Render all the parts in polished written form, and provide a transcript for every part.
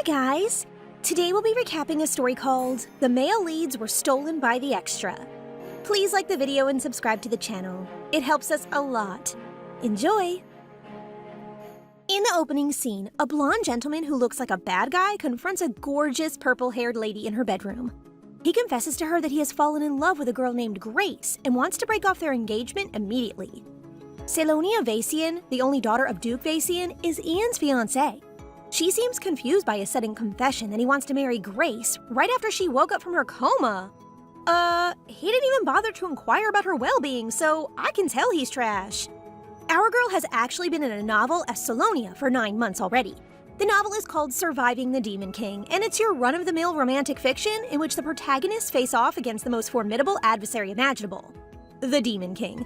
guys! Today we'll be recapping a story called The Male Leads Were Stolen by the Extra. Please like the video and subscribe to the channel. It helps us a lot. Enjoy! In the opening scene, a blonde gentleman who looks like a bad guy confronts a gorgeous purple-haired lady in her bedroom. He confesses to her that he has fallen in love with a girl named Grace and wants to break off their engagement immediately. Selonia Vacian, the only daughter of Duke Vacian, is Ian's fiancée. She seems confused by his sudden confession that he wants to marry Grace right after she woke up from her coma. He didn't even bother to inquire about her well-being, so I can tell he's trash. Our girl has actually been in a novel as Selonia for 9 months already. The novel is called Surviving the Demon King, and it's your run-of-the-mill romantic fiction in which the protagonists face off against the most formidable adversary imaginable, the Demon King.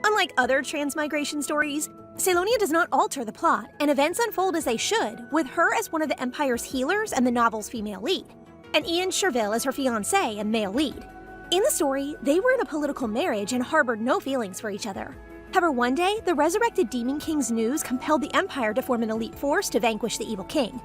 Unlike other transmigration stories, Selonia does not alter the plot, and events unfold as they should, with her as one of the Empire's healers and the novel's female lead, and Ian Cherville as her fiancé and male lead. In the story, they were in a political marriage and harbored no feelings for each other. However, one day, the resurrected Demon King's news compelled the Empire to form an elite force to vanquish the evil king.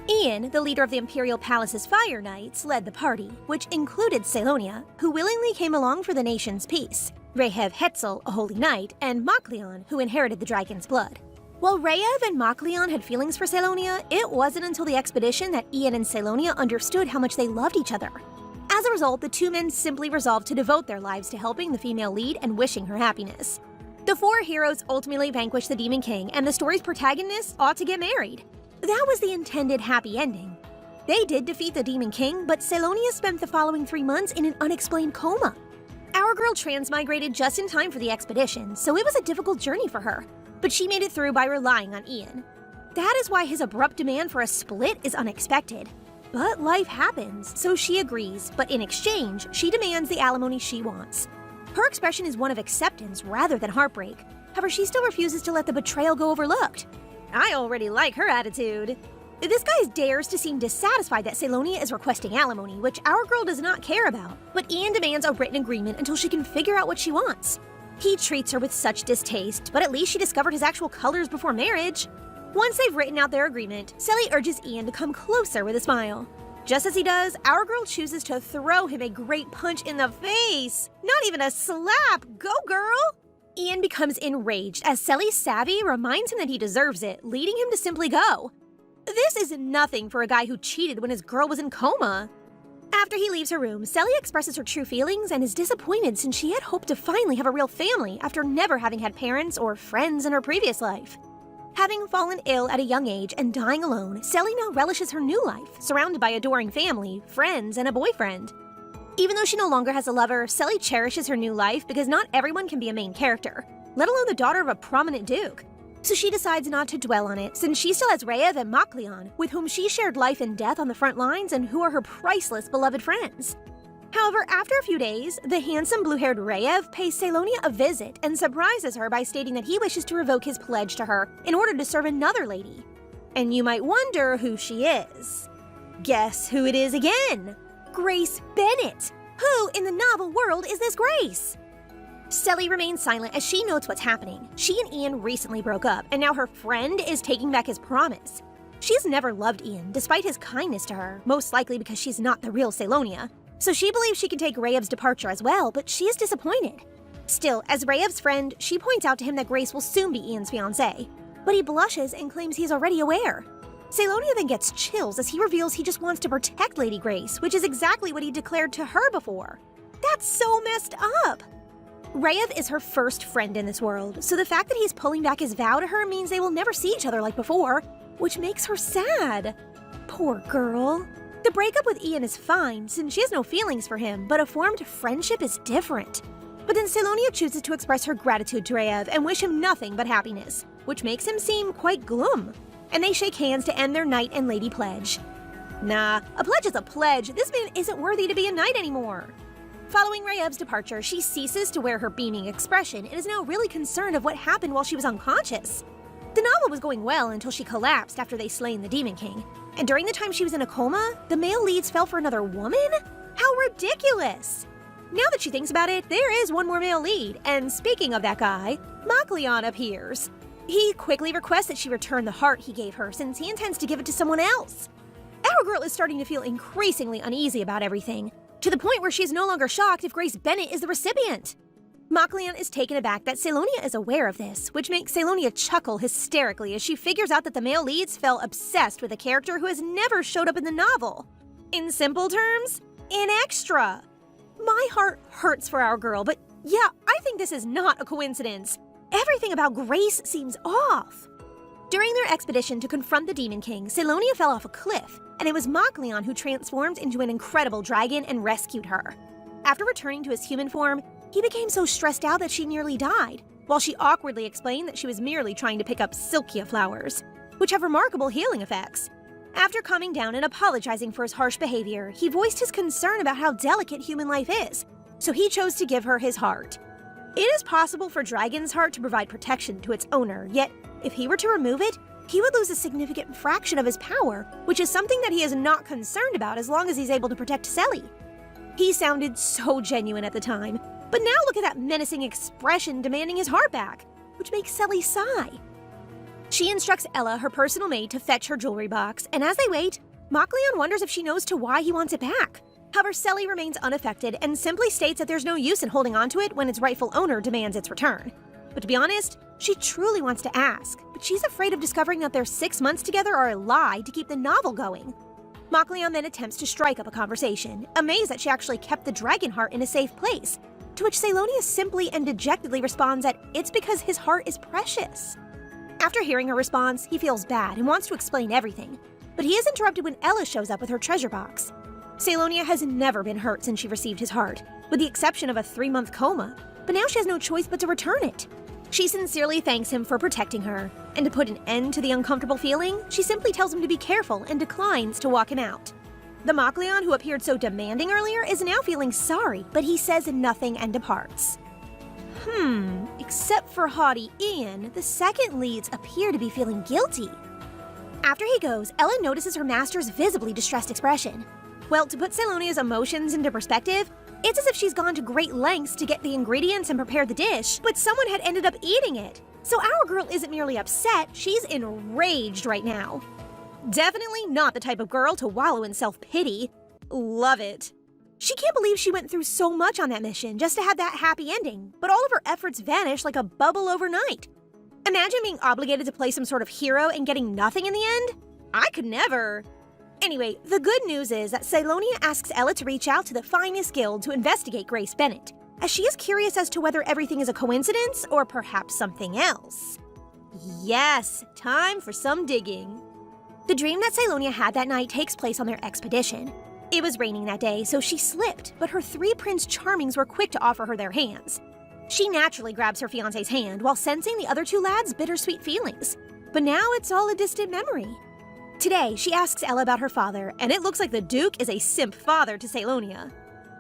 Ian, the leader of the Imperial Palace's Fire Knights, led the party, which included Selonia, who willingly came along for the nation's peace, Rehev Hetzel, a holy knight, and Makleon, who inherited the dragon's blood. While Rehev and Makleon had feelings for Selonia, it wasn't until the expedition that Ian and Selonia understood how much they loved each other. As a result, the two men simply resolved to devote their lives to helping the female lead and wishing her happiness. The four heroes ultimately vanquished the Demon King, and the story's protagonists ought to get married. That was the intended happy ending. They did defeat the Demon King, but Selonia spent the following 3 months in an unexplained coma. Our girl transmigrated just in time for the expedition, so it was a difficult journey for her, but she made it through by relying on Ian. That is why his abrupt demand for a split is unexpected. But life happens, so she agrees, but in exchange, she demands the alimony she wants. Her expression is one of acceptance rather than heartbreak. However, she still refuses to let the betrayal go overlooked. I already like her attitude. This guy dares to seem dissatisfied that Selonia is requesting alimony, which our girl does not care about, but Ian demands a written agreement until she can figure out what she wants. He treats her with such distaste, but at least she discovered his actual colors before marriage. Once they've written out their agreement, Selly urges Ian to come closer with a smile. Just as he does, our girl chooses to throw him a great punch in the face. Not even a slap, go girl! Ian becomes enraged as Selly's savvy reminds him that he deserves it, leading him to simply go. This is nothing for a guy who cheated when his girl was in coma. After he leaves her room, Selly expresses her true feelings and is disappointed since she had hoped to finally have a real family after never having had parents or friends in her previous life. Having fallen ill at a young age and dying alone, Selly now relishes her new life, surrounded by adoring family, friends, and a boyfriend. Even though she no longer has a lover, Selly cherishes her new life because not everyone can be a main character, let alone the daughter of a prominent duke. So she decides not to dwell on it, since she still has Rehev and Makleon, with whom she shared life and death on the front lines and who are her priceless beloved friends. However, after a few days, the handsome blue-haired Rehev pays Selonia a visit and surprises her by stating that he wishes to revoke his pledge to her in order to serve another lady. And you might wonder who she is. Guess who it is again? Grace Bennett! Who in the novel world is this Grace? Selly remains silent as she notes what's happening. She and Ian recently broke up, and now her friend is taking back his promise. She's never loved Ian, despite his kindness to her, most likely because she's not the real Selonia. So she believes she can take Rehev's departure as well, but she is disappointed. Still, as Rehev's friend, she points out to him that Grace will soon be Ian's fiancée, but he blushes and claims he is already aware. Selonia then gets chills as he reveals he just wants to protect Lady Grace, which is exactly what he declared to her before. That's so messed up! Rehev is her first friend in this world, so the fact that he's pulling back his vow to her means they will never see each other like before, which makes her sad. Poor girl. The breakup with Ian is fine, since she has no feelings for him, but a formed friendship is different. But then Selonia chooses to express her gratitude to Rehev and wish him nothing but happiness, which makes him seem quite glum. And they shake hands to end their knight and lady pledge. Nah, a pledge is a pledge. This man isn't worthy to be a knight anymore. Following Rehev's departure, she ceases to wear her beaming expression and is now really concerned of what happened while she was unconscious. The novel was going well until she collapsed after they slain the Demon King. And during the time she was in a coma, the male leads fell for another woman? How ridiculous! Now that she thinks about it, there is one more male lead, and speaking of that guy, Makleon appears. He quickly requests that she return the heart he gave her since he intends to give it to someone else. Our girl is starting to feel increasingly uneasy about everything, to the point where she is no longer shocked if Grace Bennett is the recipient. Makleon is taken aback that Selonia is aware of this, which makes Selonia chuckle hysterically as she figures out that the male leads fell obsessed with a character who has never showed up in the novel. In simple terms, an extra. My heart hurts for our girl, but yeah, I think this is not a coincidence. Everything about Grace seems off. During their expedition to confront the Demon King, Selonia fell off a cliff, and it was Makleon who transformed into an incredible dragon and rescued her. After returning to his human form, he became so stressed out that she nearly died, while she awkwardly explained that she was merely trying to pick up Silkia flowers, which have remarkable healing effects. After calming down and apologizing for his harsh behavior, he voiced his concern about how delicate human life is, so he chose to give her his heart. It is possible for Dragon's heart to provide protection to its owner, yet if he were to remove it, he would lose a significant fraction of his power, which is something that he is not concerned about as long as he's able to protect Selly. He sounded so genuine at the time, but now look at that menacing expression demanding his heart back, which makes Selly sigh. She instructs Ella, her personal maid, to fetch her jewelry box, and as they wait, Makleon wonders if she knows to why he wants it back. However, Selly remains unaffected and simply states that there's no use in holding onto it when its rightful owner demands its return. But to be honest, she truly wants to ask, but she's afraid of discovering that their 6 months together are a lie to keep the novel going. Makleon then attempts to strike up a conversation, amazed that she actually kept the dragon heart in a safe place, to which Selonia simply and dejectedly responds that it's because his heart is precious. After hearing her response, he feels bad and wants to explain everything, but he is interrupted when Ella shows up with her treasure box. Selonia has never been hurt since she received his heart, with the exception of a 3-month coma, but now she has no choice but to return it. She sincerely thanks him for protecting her, and to put an end to the uncomfortable feeling, she simply tells him to be careful and declines to walk him out. The Makleon, who appeared so demanding earlier, is now feeling sorry, but he says nothing and departs. Except for haughty Ian, the second leads appear to be feeling guilty. After he goes, Ella notices her master's visibly distressed expression. Well, to put Selonia's emotions into perspective, it's as if she's gone to great lengths to get the ingredients and prepare the dish, but someone had ended up eating it. So our girl isn't merely upset, she's enraged right now. Definitely not the type of girl to wallow in self-pity. Love it. She can't believe she went through so much on that mission just to have that happy ending, but all of her efforts vanish like a bubble overnight. Imagine being obligated to play some sort of hero and getting nothing in the end? I could never. Anyway, the good news is that Selonia asks Ella to reach out to the finest guild to investigate Grace Bennett, as she is curious as to whether everything is a coincidence or perhaps something else. Yes, time for some digging. The dream that Selonia had that night takes place on their expedition. It was raining that day, so she slipped, but her 3 Prince Charmings were quick to offer her their hands. She naturally grabs her fiancé's hand while sensing the other 2 lads' bittersweet feelings. But now it's all a distant memory. Today, she asks Ella about her father, and it looks like the Duke is a simp father to Selonia.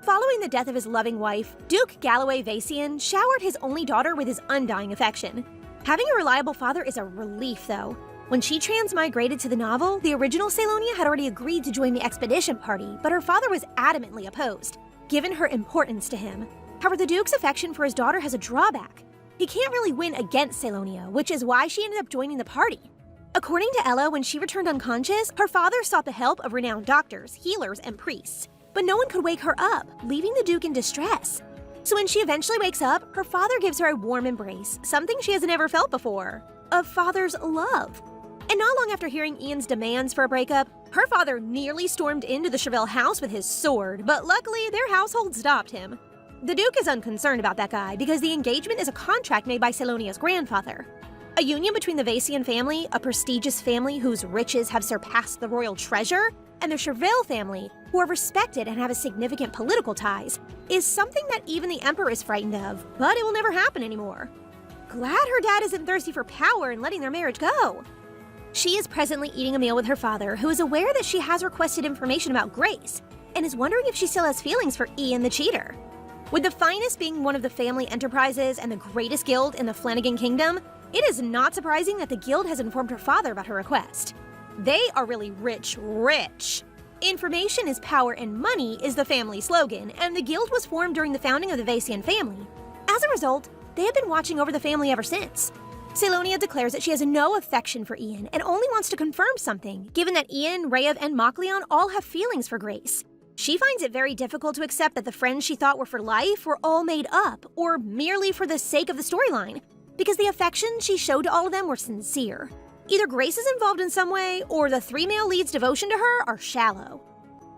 Following the death of his loving wife, Duke Galloway Vacian showered his only daughter with his undying affection. Having a reliable father is a relief, though. When she transmigrated to the novel, the original Selonia had already agreed to join the expedition party, but her father was adamantly opposed, given her importance to him. However, the Duke's affection for his daughter has a drawback. He can't really win against Selonia, which is why she ended up joining the party. According to Ella, when she returned unconscious, her father sought the help of renowned doctors, healers, and priests, but no one could wake her up, leaving the Duke in distress. So when she eventually wakes up, her father gives her a warm embrace, something she has never felt before, a father's love. And not long after hearing Ian's demands for a breakup, her father nearly stormed into the Chevelle house with his sword, but luckily their household stopped him. The Duke is unconcerned about that guy because the engagement is a contract made by Selonia's grandfather. A union between the Vacian family, a prestigious family whose riches have surpassed the royal treasure, and the Chevelle family, who are respected and have a significant political ties, is something that even the Emperor is frightened of, but it will never happen anymore. Glad her dad isn't thirsty for power and letting their marriage go. She is presently eating a meal with her father, who is aware that she has requested information about Grace, and is wondering if she still has feelings for Ian the cheater. With the finest being one of the family enterprises and the greatest guild in the Flanagan Kingdom, it is not surprising that the guild has informed her father about her request. They are really rich. Information is power and money is the family slogan, and the guild was formed during the founding of the Vacian family. As a result, they have been watching over the family ever since. Selonia declares that she has no affection for Ian and only wants to confirm something, given that Ian, Rayev, and Mokleon all have feelings for Grace. She finds it very difficult to accept that the friends she thought were for life were all made up, or merely for the sake of the storyline, because the affection she showed to all of them were sincere. Either Grace is involved in some way, or the three male leads' devotion to her are shallow.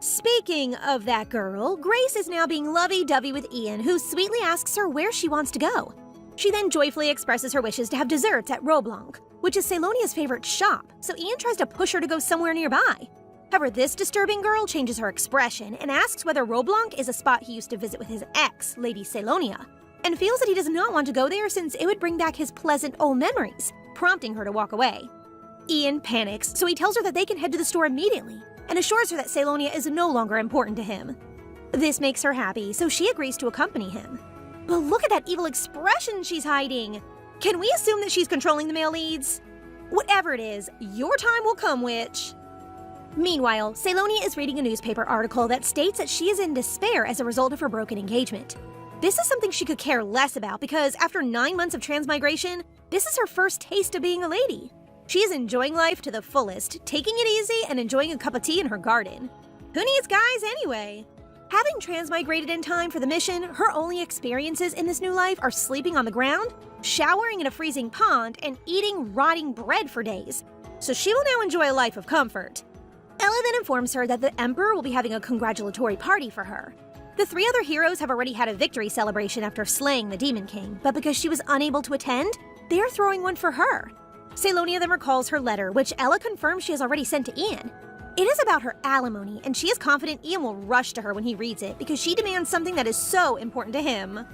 Speaking of that girl, Grace is now being lovey-dovey with Ian, who sweetly asks her where she wants to go. She then joyfully expresses her wishes to have desserts at Roblanc, which is Selonia's favorite shop, so Ian tries to push her to go somewhere nearby. However, this disturbing girl changes her expression and asks whether Roblanc is a spot he used to visit with his ex, Lady Selonia, and feels that he does not want to go there since it would bring back his pleasant old memories, prompting her to walk away. Ian panics, so he tells her that they can head to the store immediately, and assures her that Selonia is no longer important to him. This makes her happy, so she agrees to accompany him. But look at that evil expression she's hiding! Can we assume that she's controlling the male leads? Whatever it is, your time will come, witch! Meanwhile, Selonia is reading a newspaper article that states that she is in despair as a result of her broken engagement. This is something she could care less about because after 9 months of transmigration, this is her first taste of being a lady. She is enjoying life to the fullest, taking it easy and enjoying a cup of tea in her garden. Who needs guys anyway? Having transmigrated in time for the mission, her only experiences in this new life are sleeping on the ground, showering in a freezing pond, and eating rotting bread for days. So she will now enjoy a life of comfort. Ella then informs her that the Emperor will be having a congratulatory party for her. The 3 other heroes have already had a victory celebration after slaying the Demon King, but because she was unable to attend, they are throwing one for her. Selonia then recalls her letter, which Ella confirms she has already sent to Ian. It is about her alimony, and she is confident Ian will rush to her when he reads it because she demands something that is so important to him.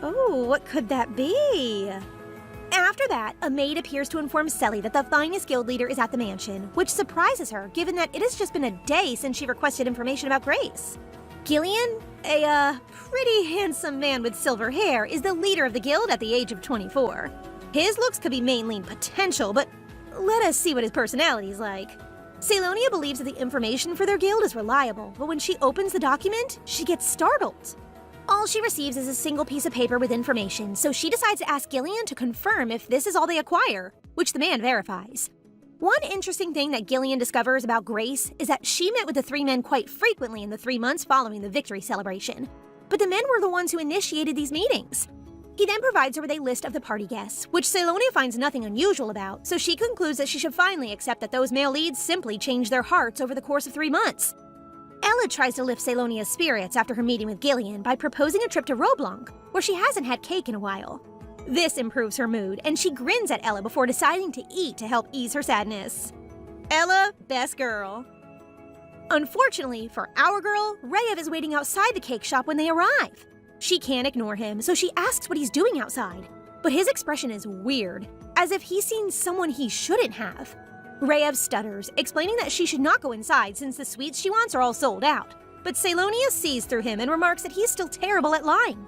Oh, what could that be? After that, a maid appears to inform Selly that the finest guild leader is at the mansion, which surprises her given that it has just been a day since she requested information about Grace. Gillian, a pretty handsome man with silver hair, is the leader of the guild at the age of 24. His looks could be mainly potential, but let us see what his personality is like. Selonia believes that the information for their guild is reliable, but when she opens the document, she gets startled. All she receives is a single piece of paper with information, so she decides to ask Gillian to confirm if this is all they acquire, which the man verifies. One interesting thing that Gillian discovers about Grace is that she met with the 3 men quite frequently in the 3 months following the victory celebration, but the men were the ones who initiated these meetings. He then provides her with a list of the party guests, which Selonia finds nothing unusual about, so she concludes that she should finally accept that those male leads simply changed their hearts over the course of 3 months. Ella tries to lift Selonia's spirits after her meeting with Gillian by proposing a trip to Roblanc, where she hasn't had cake in a while. This improves her mood, and she grins at Ella before deciding to eat to help ease her sadness. Ella, best girl. Unfortunately for our girl, Rayev is waiting outside the cake shop when they arrive. She can't ignore him, so she asks what he's doing outside. But his expression is weird, as if he's seen someone he shouldn't have. Rayev stutters, explaining that she should not go inside since the sweets she wants are all sold out. But Selonia sees through him and remarks that he's still terrible at lying.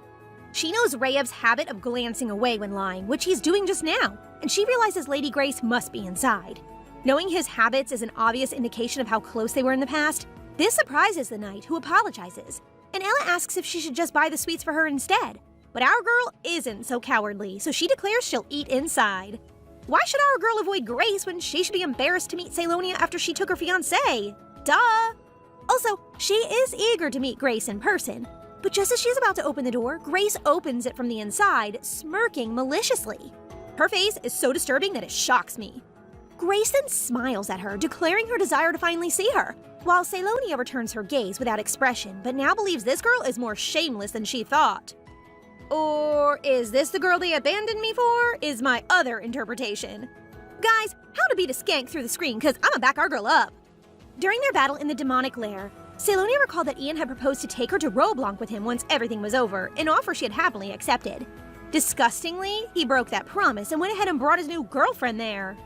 She knows Rayev's habit of glancing away when lying, which he's doing just now, and she realizes Lady Grace must be inside. Knowing his habits is an obvious indication of how close they were in the past, this surprises the knight, who apologizes, and Ella asks if she should just buy the sweets for her instead. But our girl isn't so cowardly, so she declares she'll eat inside. Why should our girl avoid Grace when she should be embarrassed to meet Selonia after she took her fiancé? Duh! Also, she is eager to meet Grace in person. But just as she's about to open the door, Grace opens it from the inside, smirking maliciously. Her face is so disturbing that it shocks me. Grace then smiles at her, declaring her desire to finally see her, while Selonia returns her gaze without expression, but now believes this girl is more shameless than she thought. Or is this the girl they abandoned me for? Is my other interpretation. Guys, how to beat a skank through the screen, cause I'ma back our girl up. During their battle in the demonic lair, Selonia recalled that Ian had proposed to take her to Roblanc with him once everything was over, an offer she had happily accepted. Disgustingly, he broke that promise and went ahead and brought his new girlfriend there.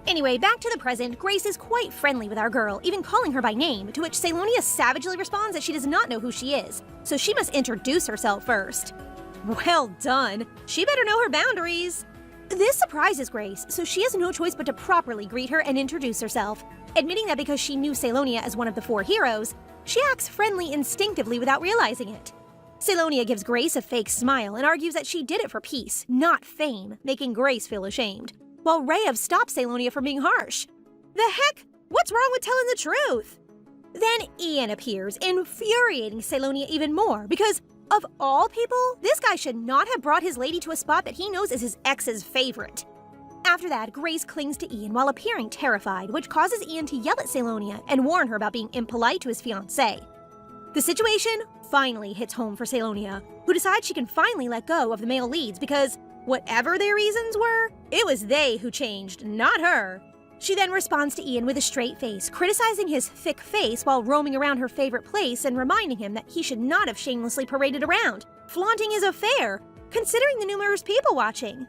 Anyway, back to the present, Grace is quite friendly with our girl, even calling her by name, to which Selonia savagely responds that she does not know who she is, so she must introduce herself first. Well done! She better know her boundaries! This surprises Grace, so she has no choice but to properly greet her and introduce herself, admitting that because she knew Selonia as one of the 4 heroes, she acts friendly instinctively without realizing it. Selonia gives Grace a fake smile and argues that she did it for peace, not fame, making Grace feel ashamed, while Rev stops Selonia from being harsh. The heck? What's wrong with telling the truth? Then Ian appears, infuriating Selonia even more because, of all people, this guy should not have brought his lady to a spot that he knows is his ex's favorite. After that, Grace clings to Ian while appearing terrified, which causes Ian to yell at Selonia and warn her about being impolite to his fiancée. The situation finally hits home for Selonia, who decides she can finally let go of the male leads because, whatever their reasons were, it was they who changed, not her. She then responds to Ian with a straight face, criticizing his thick face while roaming around her favorite place and reminding him that he should not have shamelessly paraded around, flaunting his affair, considering the numerous people watching.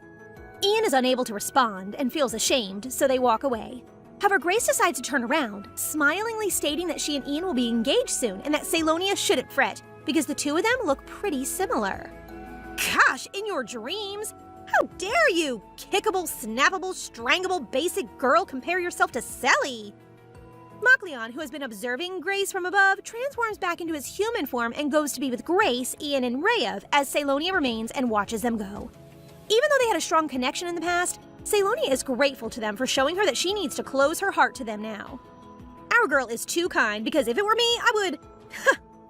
Ian is unable to respond and feels ashamed, so they walk away. However, Grace decides to turn around, smilingly stating that she and Ian will be engaged soon and that Selonia shouldn't fret, because the two of them look pretty similar. Gosh, in your dreams? How dare you, kickable, snappable, strangable, basic girl, compare yourself to Selly? Makleon, who has been observing Grace from above, transforms back into his human form and goes to be with Grace, Ian, and Rev as Selonia remains and watches them go. Even though they had a strong connection in the past, Selonia is grateful to them for showing her that she needs to close her heart to them now. Our girl is too kind because if it were me, I would...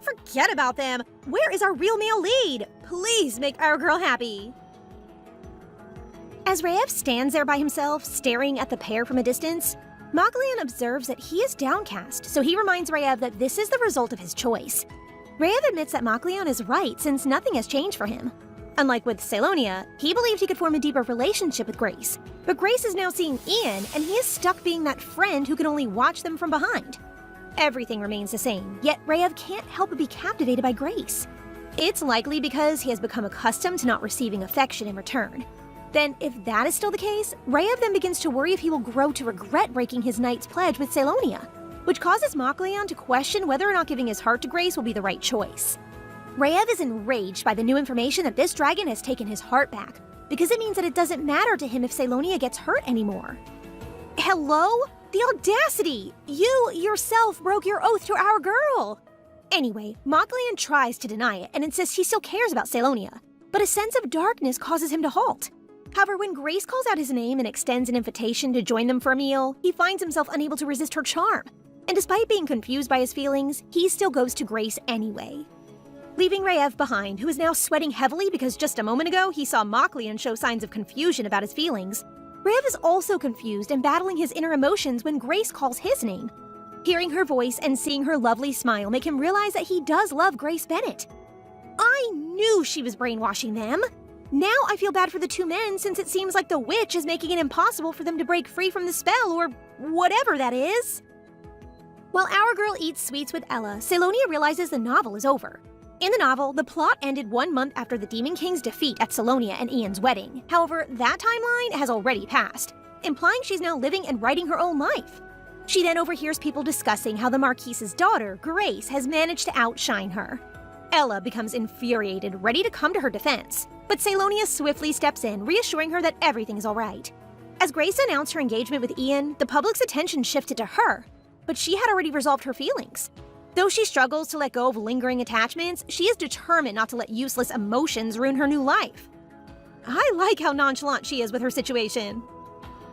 forget about them. Where is our real male lead? Please make our girl happy. As Rev stands there by himself, staring at the pair from a distance, Makleon observes that he is downcast, so he reminds Rev that this is the result of his choice. Rev admits that Makleon is right since nothing has changed for him. Unlike with Selonia, he believed he could form a deeper relationship with Grace, but Grace is now seeing Ian, and he is stuck being that friend who can only watch them from behind. Everything remains the same, yet Rev can't help but be captivated by Grace. It's likely because he has become accustomed to not receiving affection in return. Then, if that is still the case, Rev then begins to worry if he will grow to regret breaking his knight's pledge with Selonia, which causes Makleon to question whether or not giving his heart to Grace will be the right choice. Rev is enraged by the new information that this dragon has taken his heart back, because it means that it doesn't matter to him if Selonia gets hurt anymore. Hello? The audacity! You yourself broke your oath to our girl! Anyway, Makleon tries to deny it and insists he still cares about Selonia, but a sense of darkness causes him to halt. However, when Grace calls out his name and extends an invitation to join them for a meal, he finds himself unable to resist her charm. And despite being confused by his feelings, he still goes to Grace anyway. Leaving Rev behind, who is now sweating heavily because just a moment ago he saw Makleon show signs of confusion about his feelings, Rev is also confused and battling his inner emotions when Grace calls his name. Hearing her voice and seeing her lovely smile make him realize that he does love Grace Bennett. I knew she was brainwashing them! Now I feel bad for the two men since it seems like the witch is making it impossible for them to break free from the spell or whatever that is. While our girl eats sweets with Ella, Selonia realizes the novel is over. In the novel, the plot ended 1 month after the Demon King's defeat at Selonia and Ian's wedding. However, that timeline has already passed, implying she's now living and writing her own life. She then overhears people discussing how the Marquise's daughter, Grace, has managed to outshine her. Ella becomes infuriated, ready to come to her defense, but Selonia swiftly steps in, reassuring her that everything is alright. As Grace announced her engagement with Ian, the public's attention shifted to her, but she had already resolved her feelings. Though she struggles to let go of lingering attachments, she is determined not to let useless emotions ruin her new life. I like how nonchalant she is with her situation.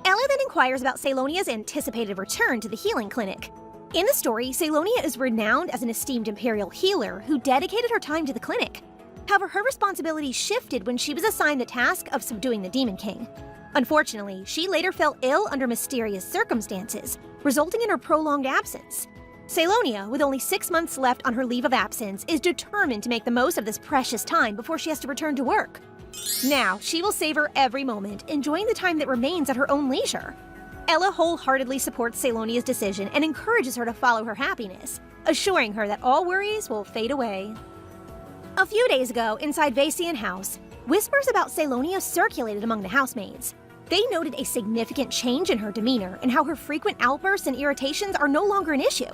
Ella then inquires about Selonia's anticipated return to the healing clinic. In the story, Selonia is renowned as an esteemed imperial healer who dedicated her time to the clinic. However, her responsibilities shifted when she was assigned the task of subduing the Demon King. Unfortunately, she later fell ill under mysterious circumstances, resulting in her prolonged absence. Selonia, with only 6 months left on her leave of absence, is determined to make the most of this precious time before she has to return to work. Now, she will savor every moment, enjoying the time that remains at her own leisure. Ella wholeheartedly supports Selonia's decision and encourages her to follow her happiness, assuring her that all worries will fade away. A few days ago, inside Vacian House, whispers about Selonia circulated among the housemaids. They noted a significant change in her demeanor and how her frequent outbursts and irritations are no longer an issue.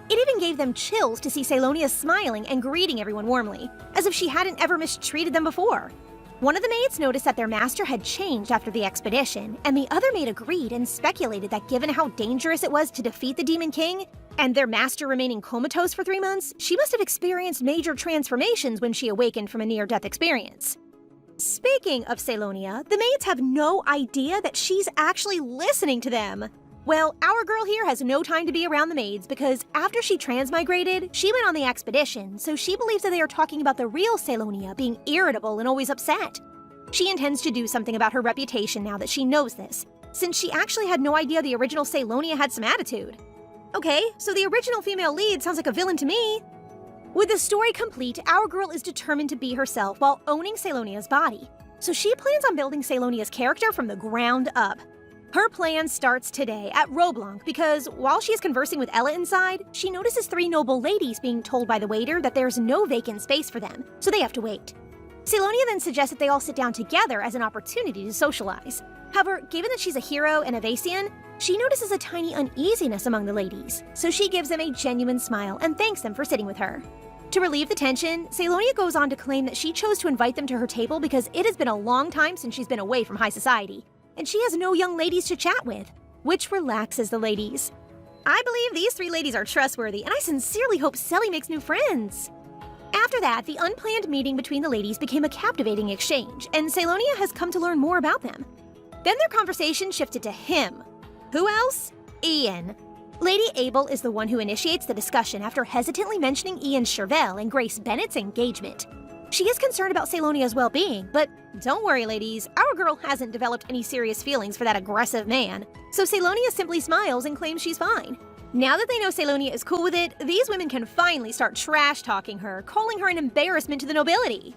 It even gave them chills to see Selonia smiling and greeting everyone warmly, as if she hadn't ever mistreated them before. One of the maids noticed that their master had changed after the expedition, and the other maid agreed and speculated that given how dangerous it was to defeat the Demon King, And their master remaining comatose for 3 months, she must have experienced major transformations when she awakened from a near-death experience. Speaking of Selonia, the maids have no idea that she's actually listening to them. Well, our girl here has no time to be around the maids because after she transmigrated, she went on the expedition, so she believes that they are talking about the real Selonia being irritable and always upset. She intends to do something about her reputation now that she knows this, since she actually had no idea the original Selonia had some attitude. Okay, so the original female lead sounds like a villain to me. With the story complete, our girl is determined to be herself while owning Selonia's body. So she plans on building Selonia's character from the ground up. Her plan starts today at Roblanc because while she is conversing with Ella inside, she notices 3 noble ladies being told by the waiter that there's no vacant space for them, so they have to wait. Selonia then suggests that they all sit down together as an opportunity to socialize. However, given that she's a hero and a Vacian, she notices a tiny uneasiness among the ladies, so she gives them a genuine smile and thanks them for sitting with her. To relieve the tension, Selonia goes on to claim that she chose to invite them to her table because it has been a long time since she's been away from high society, and she has no young ladies to chat with, which relaxes the ladies. I believe these 3 ladies are trustworthy, and I sincerely hope Selly makes new friends. After that, the unplanned meeting between the ladies became a captivating exchange, and Selonia has come to learn more about them. Then their conversation shifted to him. Who else? Ian. Lady Abel is the one who initiates the discussion after hesitantly mentioning Ian Chervelle and Grace Bennett's engagement. She is concerned about Selonia's well-being, but don't worry, ladies, our girl hasn't developed any serious feelings for that aggressive man, so Selonia simply smiles and claims she's fine. Now that they know Selonia is cool with it, these women can finally start trash-talking her, calling her an embarrassment to the nobility.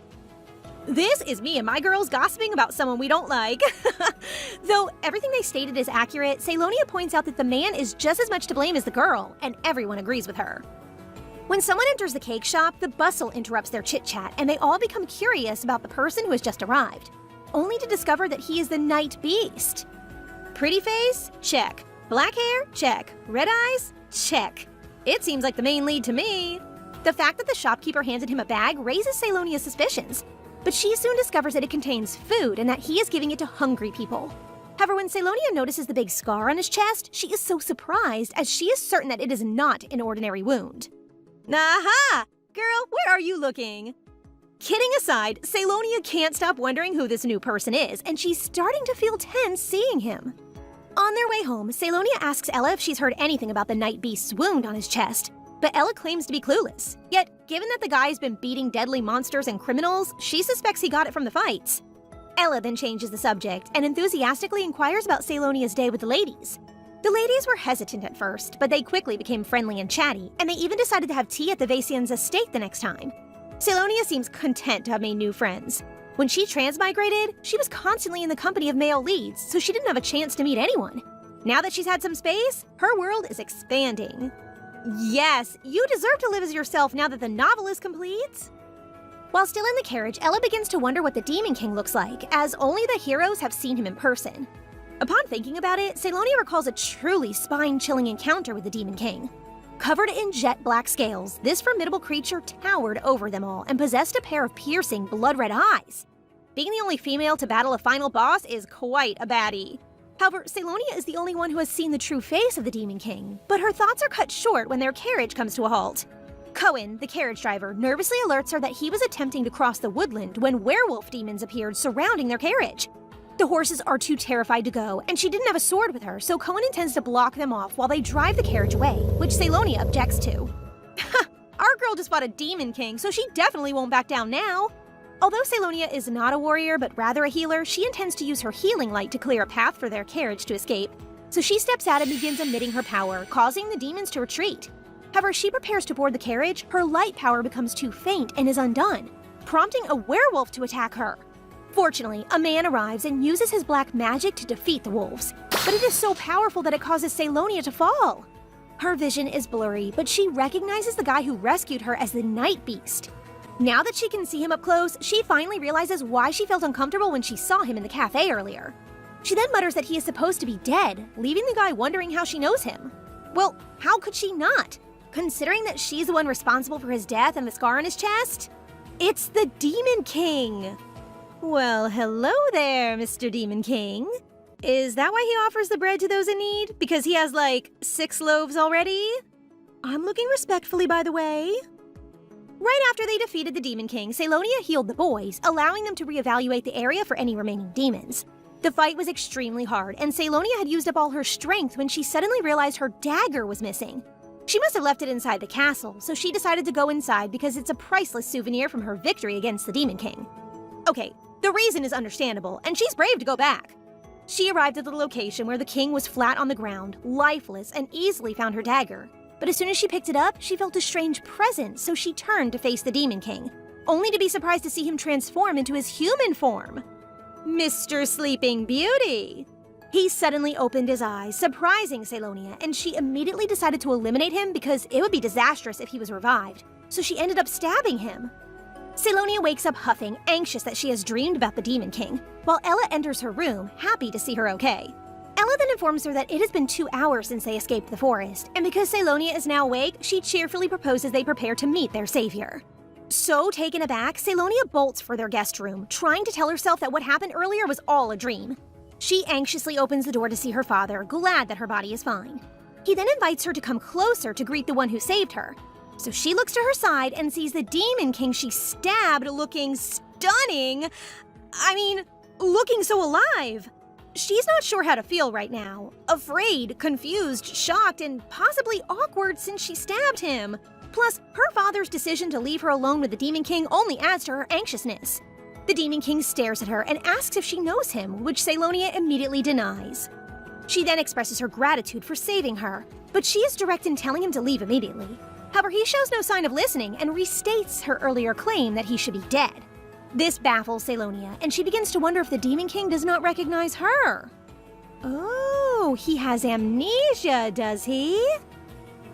This is me and my girls gossiping about someone we don't like. Though everything they stated is accurate, Selonia points out that the man is just as much to blame as the girl, and everyone agrees with her. When someone enters the cake shop, the bustle interrupts their chit-chat, and they all become curious about the person who has just arrived, only to discover that he is the Night Beast. Pretty face? Check. Black hair? Check. Red eyes? Check. It seems like the main lead to me. The fact that the shopkeeper handed him a bag raises Selonia's suspicions, but she soon discovers that it contains food and that he is giving it to hungry people. However, when Selonia notices the big scar on his chest, she is so surprised as she is certain that it is not an ordinary wound. Aha! Girl, where are you looking? Kidding aside, Selonia can't stop wondering who this new person is, and she's starting to feel tense seeing him. On their way home, Selonia asks Ella if she's heard anything about the Night Beast's wound on his chest, but Ella claims to be clueless. Yet, given that the guy's been beating deadly monsters and criminals, she suspects he got it from the fights. Ella then changes the subject and enthusiastically inquires about Selonia's day with the ladies. The ladies were hesitant at first, but they quickly became friendly and chatty, and they even decided to have tea at the Vacian's estate the next time. Selonia seems content to have made new friends. When she transmigrated, she was constantly in the company of male leads, so she didn't have a chance to meet anyone. Now that she's had some space, her world is expanding. Yes, you deserve to live as yourself now that the novel is complete. While still in the carriage, Ella begins to wonder what the Demon King looks like, as only the heroes have seen him in person. Upon thinking about it, Selonia recalls a truly spine-chilling encounter with the Demon King. Covered in jet black scales, this formidable creature towered over them all and possessed a pair of piercing, blood-red eyes. Being the only female to battle a final boss is quite a baddie. However, Selonia is the only one who has seen the true face of the Demon King, but her thoughts are cut short when their carriage comes to a halt. Cohen, the carriage driver, nervously alerts her that he was attempting to cross the woodland when werewolf demons appeared surrounding their carriage. The horses are too terrified to go, and she didn't have a sword with her, so Cohen intends to block them off while they drive the carriage away, which Selonia objects to. Our girl just fought a Demon King, so she definitely won't back down now. Although Selonia is not a warrior, but rather a healer, she intends to use her healing light to clear a path for their carriage to escape. So she steps out and begins emitting her power, causing the demons to retreat. However, as she prepares to board the carriage, her light power becomes too faint and is undone, prompting a werewolf to attack her. Fortunately, a man arrives and uses his black magic to defeat the wolves, but it is so powerful that it causes Selonia to fall. Her vision is blurry, but she recognizes the guy who rescued her as the Night Beast. Now that she can see him up close, she finally realizes why she felt uncomfortable when she saw him in the cafe earlier. She then mutters that he is supposed to be dead, leaving the guy wondering how she knows him. Well, how could she not, considering that she's the one responsible for his death and the scar on his chest? It's the Demon King! Well, hello there, Mr. Demon King. Is that why he offers the bread to those in need? Because he has, like, 6 loaves already? I'm looking respectfully, by the way. Right after they defeated the Demon King, Selonia healed the boys, allowing them to reevaluate the area for any remaining demons. The fight was extremely hard, and Selonia had used up all her strength when she suddenly realized her dagger was missing. She must have left it inside the castle, so she decided to go inside because it's a priceless souvenir from her victory against the Demon King. Okay, the reason is understandable, and she's brave to go back. She arrived at the location where the king was flat on the ground, lifeless, and easily found her dagger. But as soon as she picked it up, she felt a strange presence, so she turned to face the Demon King, only to be surprised to see him transform into his human form. Mr. Sleeping Beauty! He suddenly opened his eyes, surprising Selonia, and she immediately decided to eliminate him because it would be disastrous if he was revived, so she ended up stabbing him. Selonia wakes up huffing, anxious that she has dreamed about the Demon King, while Ella enters her room, happy to see her okay. Ella then informs her that it has been 2 hours since they escaped the forest, and because Selonia is now awake, she cheerfully proposes they prepare to meet their savior. So taken aback, Selonia bolts for their guest room, trying to tell herself that what happened earlier was all a dream. She anxiously opens the door to see her father, glad that her body is fine. He then invites her to come closer to greet the one who saved her. So she looks to her side and sees the Demon King she stabbed looking stunning. Looking so alive. She's not sure how to feel right now. Afraid, confused, shocked, and possibly awkward since she stabbed him. Plus, her father's decision to leave her alone with the Demon King only adds to her anxiousness. The Demon King stares at her and asks if she knows him, which Selonia immediately denies. She then expresses her gratitude for saving her, but she is direct in telling him to leave immediately. However, he shows no sign of listening and restates her earlier claim that he should be dead. This baffles Selonia, and she begins to wonder if the Demon King does not recognize her. Oh, he has amnesia, does he?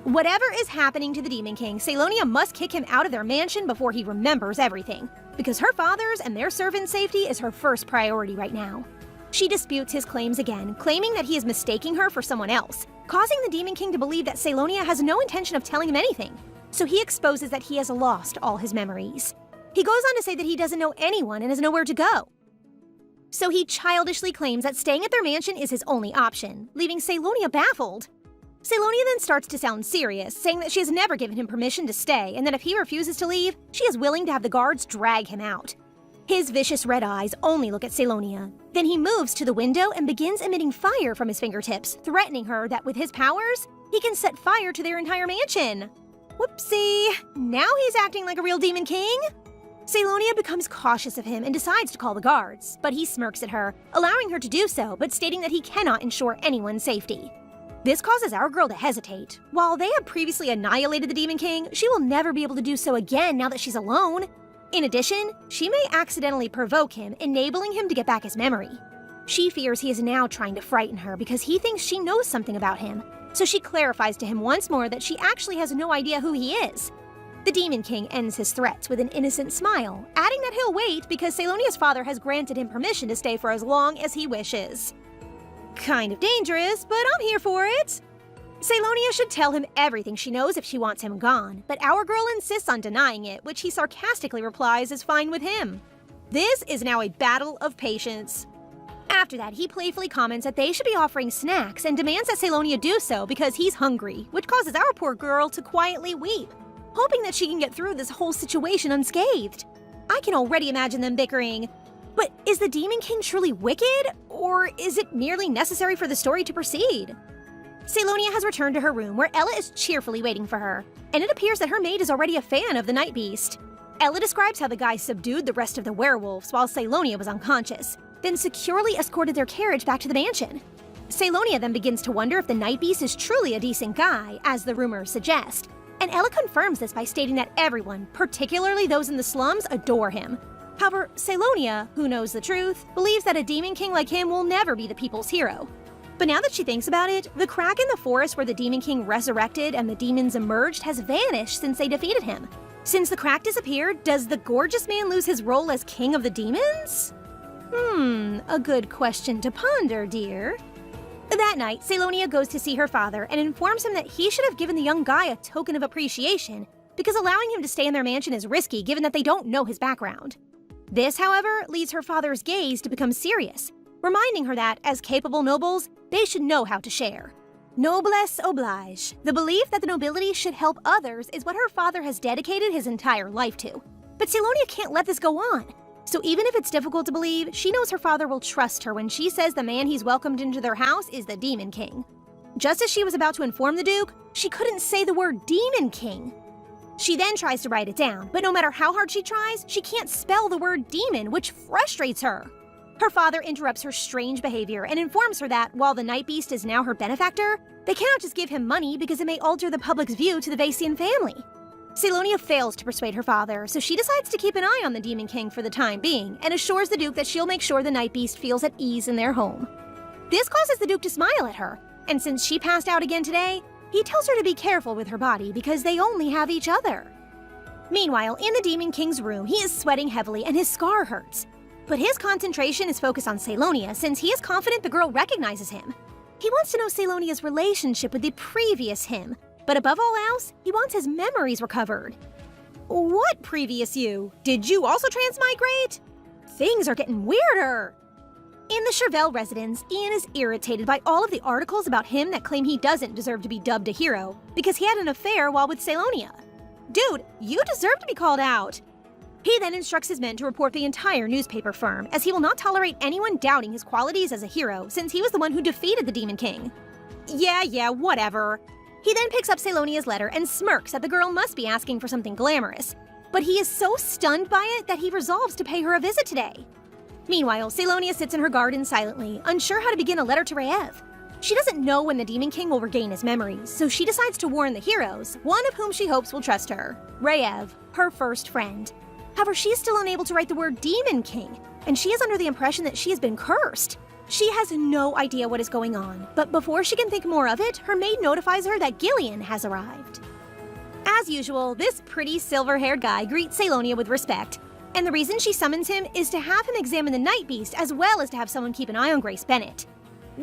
Whatever is happening to the Demon King, Selonia must kick him out of their mansion before he remembers everything, because her father's and their servants' safety is her first priority right now. She disputes his claims again, claiming that he is mistaking her for someone else, causing the Demon King to believe that Selonia has no intention of telling him anything, so he exposes that he has lost all his memories. He goes on to say that he doesn't know anyone and has nowhere to go. So he childishly claims that staying at their mansion is his only option, leaving Selonia baffled. Selonia then starts to sound serious, saying that she has never given him permission to stay and that if he refuses to leave, she is willing to have the guards drag him out. His vicious red eyes only look at Selonia. Then he moves to the window and begins emitting fire from his fingertips, threatening her that with his powers, he can set fire to their entire mansion. Whoopsie, now he's acting like a real Demon King? Selonia becomes cautious of him and decides to call the guards, but he smirks at her, allowing her to do so, but stating that he cannot ensure anyone's safety. This causes our girl to hesitate. While they have previously annihilated the Demon King, she will never be able to do so again now that she's alone. In addition, she may accidentally provoke him, enabling him to get back his memory. She fears he is now trying to frighten her because he thinks she knows something about him, so she clarifies to him once more that she actually has no idea who he is. The Demon King ends his threats with an innocent smile, adding that he'll wait because Selonia's father has granted him permission to stay for as long as he wishes. Kind of dangerous, but I'm here for it. Selonia should tell him everything she knows if she wants him gone, but our girl insists on denying it, which he sarcastically replies is fine with him. This is now a battle of patience. After that, he playfully comments that they should be offering snacks and demands that Selonia do so because he's hungry, which causes our poor girl to quietly weep, hoping that she can get through this whole situation unscathed. I can already imagine them bickering. But is the Demon King truly wicked, or is it merely necessary for the story to proceed? Selonia has returned to her room where Ella is cheerfully waiting for her, and it appears that her maid is already a fan of the Night Beast. Ella describes how the guy subdued the rest of the werewolves while Selonia was unconscious, then securely escorted their carriage back to the mansion. Selonia then begins to wonder if the Night Beast is truly a decent guy, as the rumors suggest, and Ella confirms this by stating that everyone, particularly those in the slums, adore him. However, Selonia, who knows the truth, believes that a Demon King like him will never be the people's hero. But now that she thinks about it, the crack in the forest where the Demon King resurrected and the demons emerged has vanished since they defeated him. Since the crack disappeared, does the gorgeous man lose his role as king of the demons? A good question to ponder, dear. That night, Selonia goes to see her father and informs him that he should have given the young guy a token of appreciation because allowing him to stay in their mansion is risky given that they don't know his background. This, however, leads her father's gaze to become serious, reminding her that, as capable nobles, they should know how to share. Noblesse oblige. The belief that the nobility should help others is what her father has dedicated his entire life to. But Selonia can't let this go on. So even if it's difficult to believe, she knows her father will trust her when she says the man he's welcomed into their house is the Demon King. Just as she was about to inform the Duke, she couldn't say the word Demon King. She then tries to write it down, but no matter how hard she tries, she can't spell the word demon, which frustrates her. Her father interrupts her strange behavior and informs her that, while the Night Beast is now her benefactor, they cannot just give him money because it may alter the public's view to the Vaesian family. Selonia fails to persuade her father, so she decides to keep an eye on the Demon King for the time being and assures the Duke that she'll make sure the Night Beast feels at ease in their home. This causes the Duke to smile at her, and since she passed out again today, he tells her to be careful with her body because they only have each other. Meanwhile, in the Demon King's room, he is sweating heavily and his scar hurts. But his concentration is focused on Selonia since he is confident the girl recognizes him. He wants to know Selonia's relationship with the previous him, but above all else, he wants his memories recovered. What previous you? Did you also transmigrate? Things are getting weirder. In the Chervelle residence, Ian is irritated by all of the articles about him that claim he doesn't deserve to be dubbed a hero because he had an affair while with Selonia. Dude, you deserve to be called out. He then instructs his men to report the entire newspaper firm, as he will not tolerate anyone doubting his qualities as a hero since he was the one who defeated the Demon King. Yeah, whatever. He then picks up Selonia's letter and smirks that the girl must be asking for something glamorous, but he is so stunned by it that he resolves to pay her a visit today. Meanwhile, Selonia sits in her garden silently, unsure how to begin a letter to Raev. She doesn't know when the Demon King will regain his memories, so she decides to warn the heroes, one of whom she hopes will trust her, Raev, her first friend. However, she is still unable to write the word Demon King, and she is under the impression that she has been cursed. She has no idea what is going on, but before she can think more of it, her maid notifies her that Gillian has arrived. As usual, this pretty silver-haired guy greets Selonia with respect, and the reason she summons him is to have him examine the Night Beast as well as to have someone keep an eye on Grace Bennett.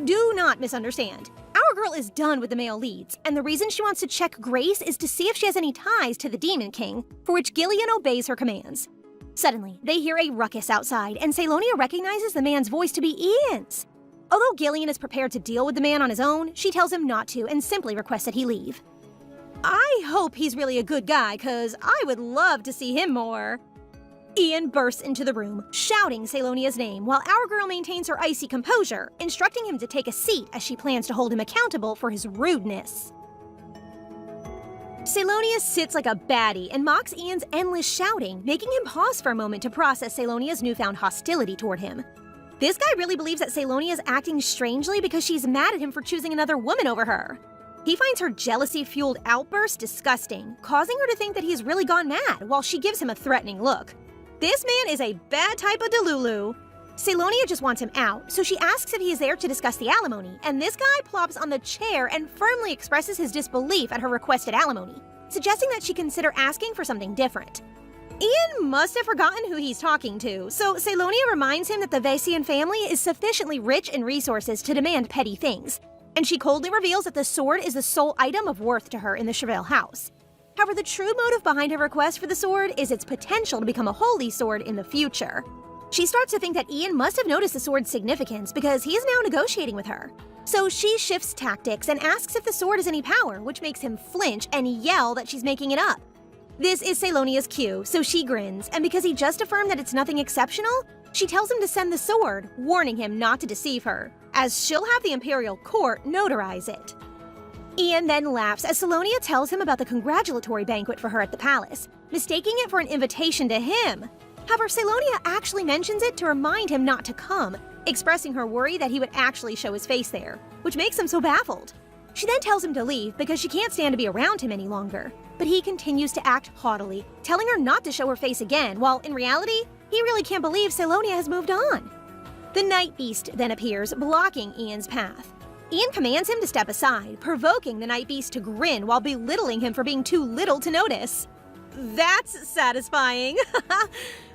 Do not misunderstand. Our girl is done with the male leads, and the reason she wants to check Grace is to see if she has any ties to the Demon King, for which Gillian obeys her commands. Suddenly, they hear a ruckus outside, and Selonia recognizes the man's voice to be Ian's. Although Gillian is prepared to deal with the man on his own, she tells him not to and simply requests that he leave. I hope he's really a good guy, cause I would love to see him more. Ian bursts into the room, shouting Selonia's name, while our girl maintains her icy composure, instructing him to take a seat as she plans to hold him accountable for his rudeness. Selonia sits like a baddie and mocks Ian's endless shouting, making him pause for a moment to process Selonia's newfound hostility toward him. This guy really believes that Selonia is acting strangely because she's mad at him for choosing another woman over her. He finds her jealousy-fueled outburst disgusting, causing her to think that he's really gone mad while she gives him a threatening look. This man is a bad type of Delulu. Selonia just wants him out, so she asks if he is there to discuss the alimony, and this guy plops on the chair and firmly expresses his disbelief at her requested alimony, suggesting that she consider asking for something different. Ian must have forgotten who he's talking to, so Selonia reminds him that the Vaesian family is sufficiently rich in resources to demand petty things, and she coldly reveals that the sword is the sole item of worth to her in the Chervelle house. However, the true motive behind her request for the sword is its potential to become a holy sword in the future. She starts to think that Ian must have noticed the sword's significance because he is now negotiating with her. So she shifts tactics and asks if the sword has any power, which makes him flinch and yell that she's making it up. This is Selonia's cue, so she grins, and because he just affirmed that it's nothing exceptional, she tells him to send the sword, warning him not to deceive her, as she'll have the Imperial Court notarize it. Ian then laughs as Selonia tells him about the congratulatory banquet for her at the palace, mistaking it for an invitation to him. However, Selonia actually mentions it to remind him not to come, expressing her worry that he would actually show his face there, which makes him so baffled. She then tells him to leave because she can't stand to be around him any longer, but he continues to act haughtily, telling her not to show her face again, while in reality, he really can't believe Selonia has moved on. The Night Beast then appears, blocking Ian's path. Ian commands him to step aside, provoking the Night Beast to grin while belittling him for being too little to notice. That's satisfying.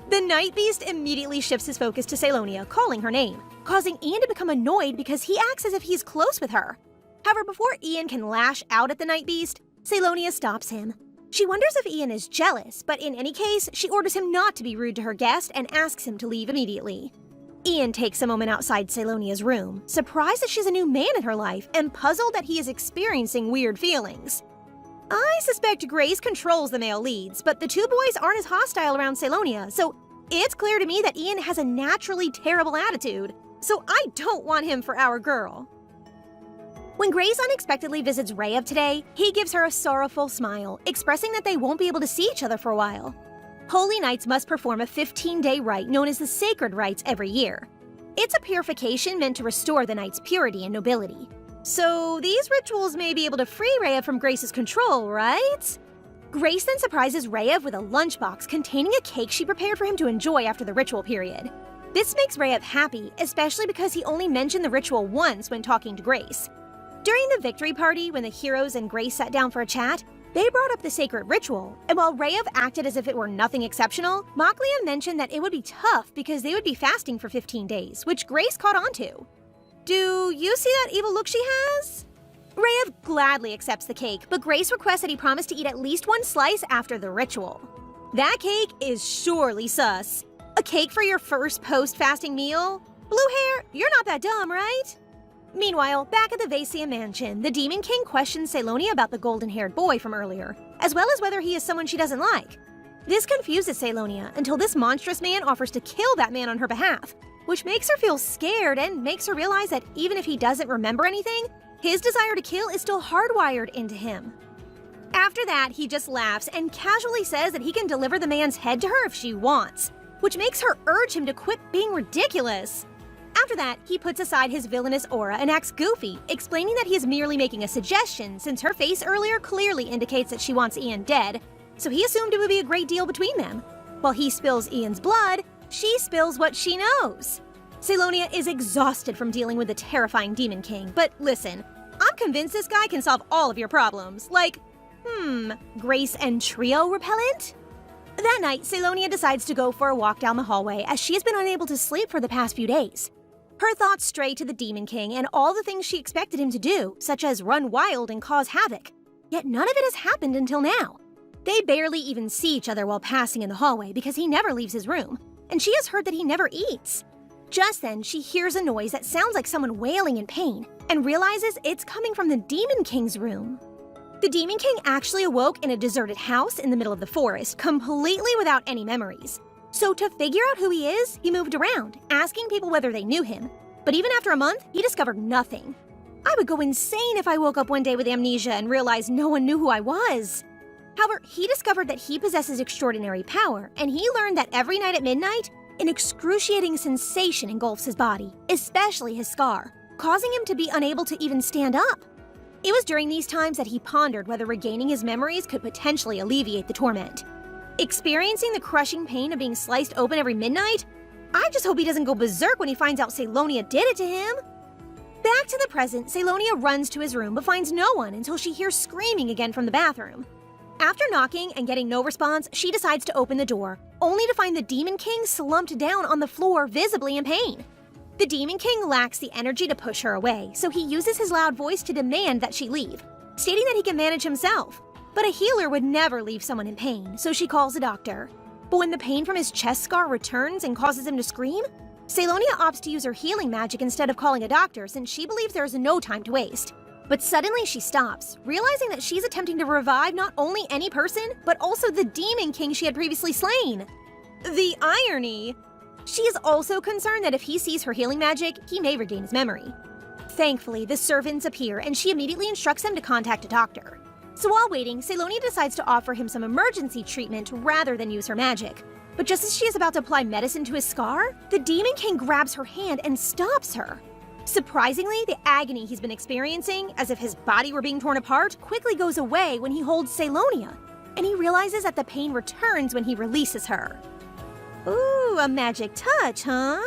The Night Beast immediately shifts his focus to Selonia, calling her name, causing Ian to become annoyed because he acts as if he's close with her. However, before Ian can lash out at the Night Beast, Selonia stops him. She wonders if Ian is jealous, but in any case, she orders him not to be rude to her guest and asks him to leave immediately. Ian takes a moment outside Selonia's room, surprised that she's a new man in her life and puzzled that he is experiencing weird feelings. I suspect Grace controls the male leads, but the two boys aren't as hostile around Selonia, so it's clear to me that Ian has a naturally terrible attitude, so I don't want him for our girl. When Grace unexpectedly visits Reyev today, he gives her a sorrowful smile, expressing that they won't be able to see each other for a while. Holy Knights must perform a 15-day rite known as the Sacred Rites every year. It's a purification meant to restore the knight's purity and nobility. So these rituals may be able to free Reyev from Grace's control, right? Grace then surprises Reyev with a lunchbox containing a cake she prepared for him to enjoy after the ritual period. This makes Reyev happy, especially because he only mentioned the ritual once when talking to Grace. During the victory party, when the heroes and Grace sat down for a chat, they brought up the sacred ritual, and while Reyev acted as if it were nothing exceptional, Maklian mentioned that it would be tough because they would be fasting for 15 days, which Grace caught on to. Do you see that evil look she has? Reyev gladly accepts the cake, but Grace requests that he promise to eat at least one slice after the ritual. That cake is surely sus. A cake for your first post-fasting meal? Blue hair, you're not that dumb, right? Meanwhile, back at the Vasia mansion, the Demon King questions Selonia about the golden-haired boy from earlier, as well as whether he is someone she doesn't like. This confuses Selonia until this monstrous man offers to kill that man on her behalf, which makes her feel scared and makes her realize that even if he doesn't remember anything, his desire to kill is still hardwired into him. After that, he just laughs and casually says that he can deliver the man's head to her if she wants, which makes her urge him to quit being ridiculous. After that, he puts aside his villainous aura and acts goofy, explaining that he is merely making a suggestion since her face earlier clearly indicates that she wants Ian dead, so he assumed it would be a great deal between them. While he spills Ian's blood, she spills what she knows. Selonia is exhausted from dealing with the terrifying Demon King, but listen, I'm convinced this guy can solve all of your problems, like, Grace and Trio repellent? That night, Selonia decides to go for a walk down the hallway as she has been unable to sleep for the past few days. Her thoughts stray to the Demon King and all the things she expected him to do, such as run wild and cause havoc. Yet none of it has happened until now. They barely even see each other while passing in the hallway because he never leaves his room, and she has heard that he never eats. Just then, she hears a noise that sounds like someone wailing in pain and realizes it's coming from the Demon King's room. The Demon King actually awoke in a deserted house in the middle of the forest, completely without any memories. So to figure out who he is, he moved around, asking people whether they knew him. But even after a month, he discovered nothing. I would go insane if I woke up one day with amnesia and realized no one knew who I was. However, he discovered that he possesses extraordinary power, and he learned that every night at midnight, an excruciating sensation engulfs his body, especially his scar, causing him to be unable to even stand up. It was during these times that he pondered whether regaining his memories could potentially alleviate the torment. Experiencing the crushing pain of being sliced open every midnight? I just hope he doesn't go berserk when he finds out Selonia did it to him. Back to the present, Selonia runs to his room but finds no one until she hears screaming again from the bathroom. After knocking and getting no response, she decides to open the door, only to find the Demon King slumped down on the floor, visibly in pain. The Demon King lacks the energy to push her away, so he uses his loud voice to demand that she leave, stating that he can manage himself. But a healer would never leave someone in pain, so she calls a doctor. But when the pain from his chest scar returns and causes him to scream, Selonia opts to use her healing magic instead of calling a doctor since she believes there is no time to waste. But suddenly she stops, realizing that she's attempting to revive not only any person, but also the Demon King she had previously slain. The irony! She is also concerned that if he sees her healing magic, he may regain his memory. Thankfully, the servants appear and she immediately instructs him to contact a doctor. So while waiting, Selonia decides to offer him some emergency treatment rather than use her magic. But just as she is about to apply medicine to his scar, the Demon King grabs her hand and stops her. Surprisingly, the agony he's been experiencing, as if his body were being torn apart, quickly goes away when he holds Selonia, and he realizes that the pain returns when he releases her. Ooh, a magic touch, huh?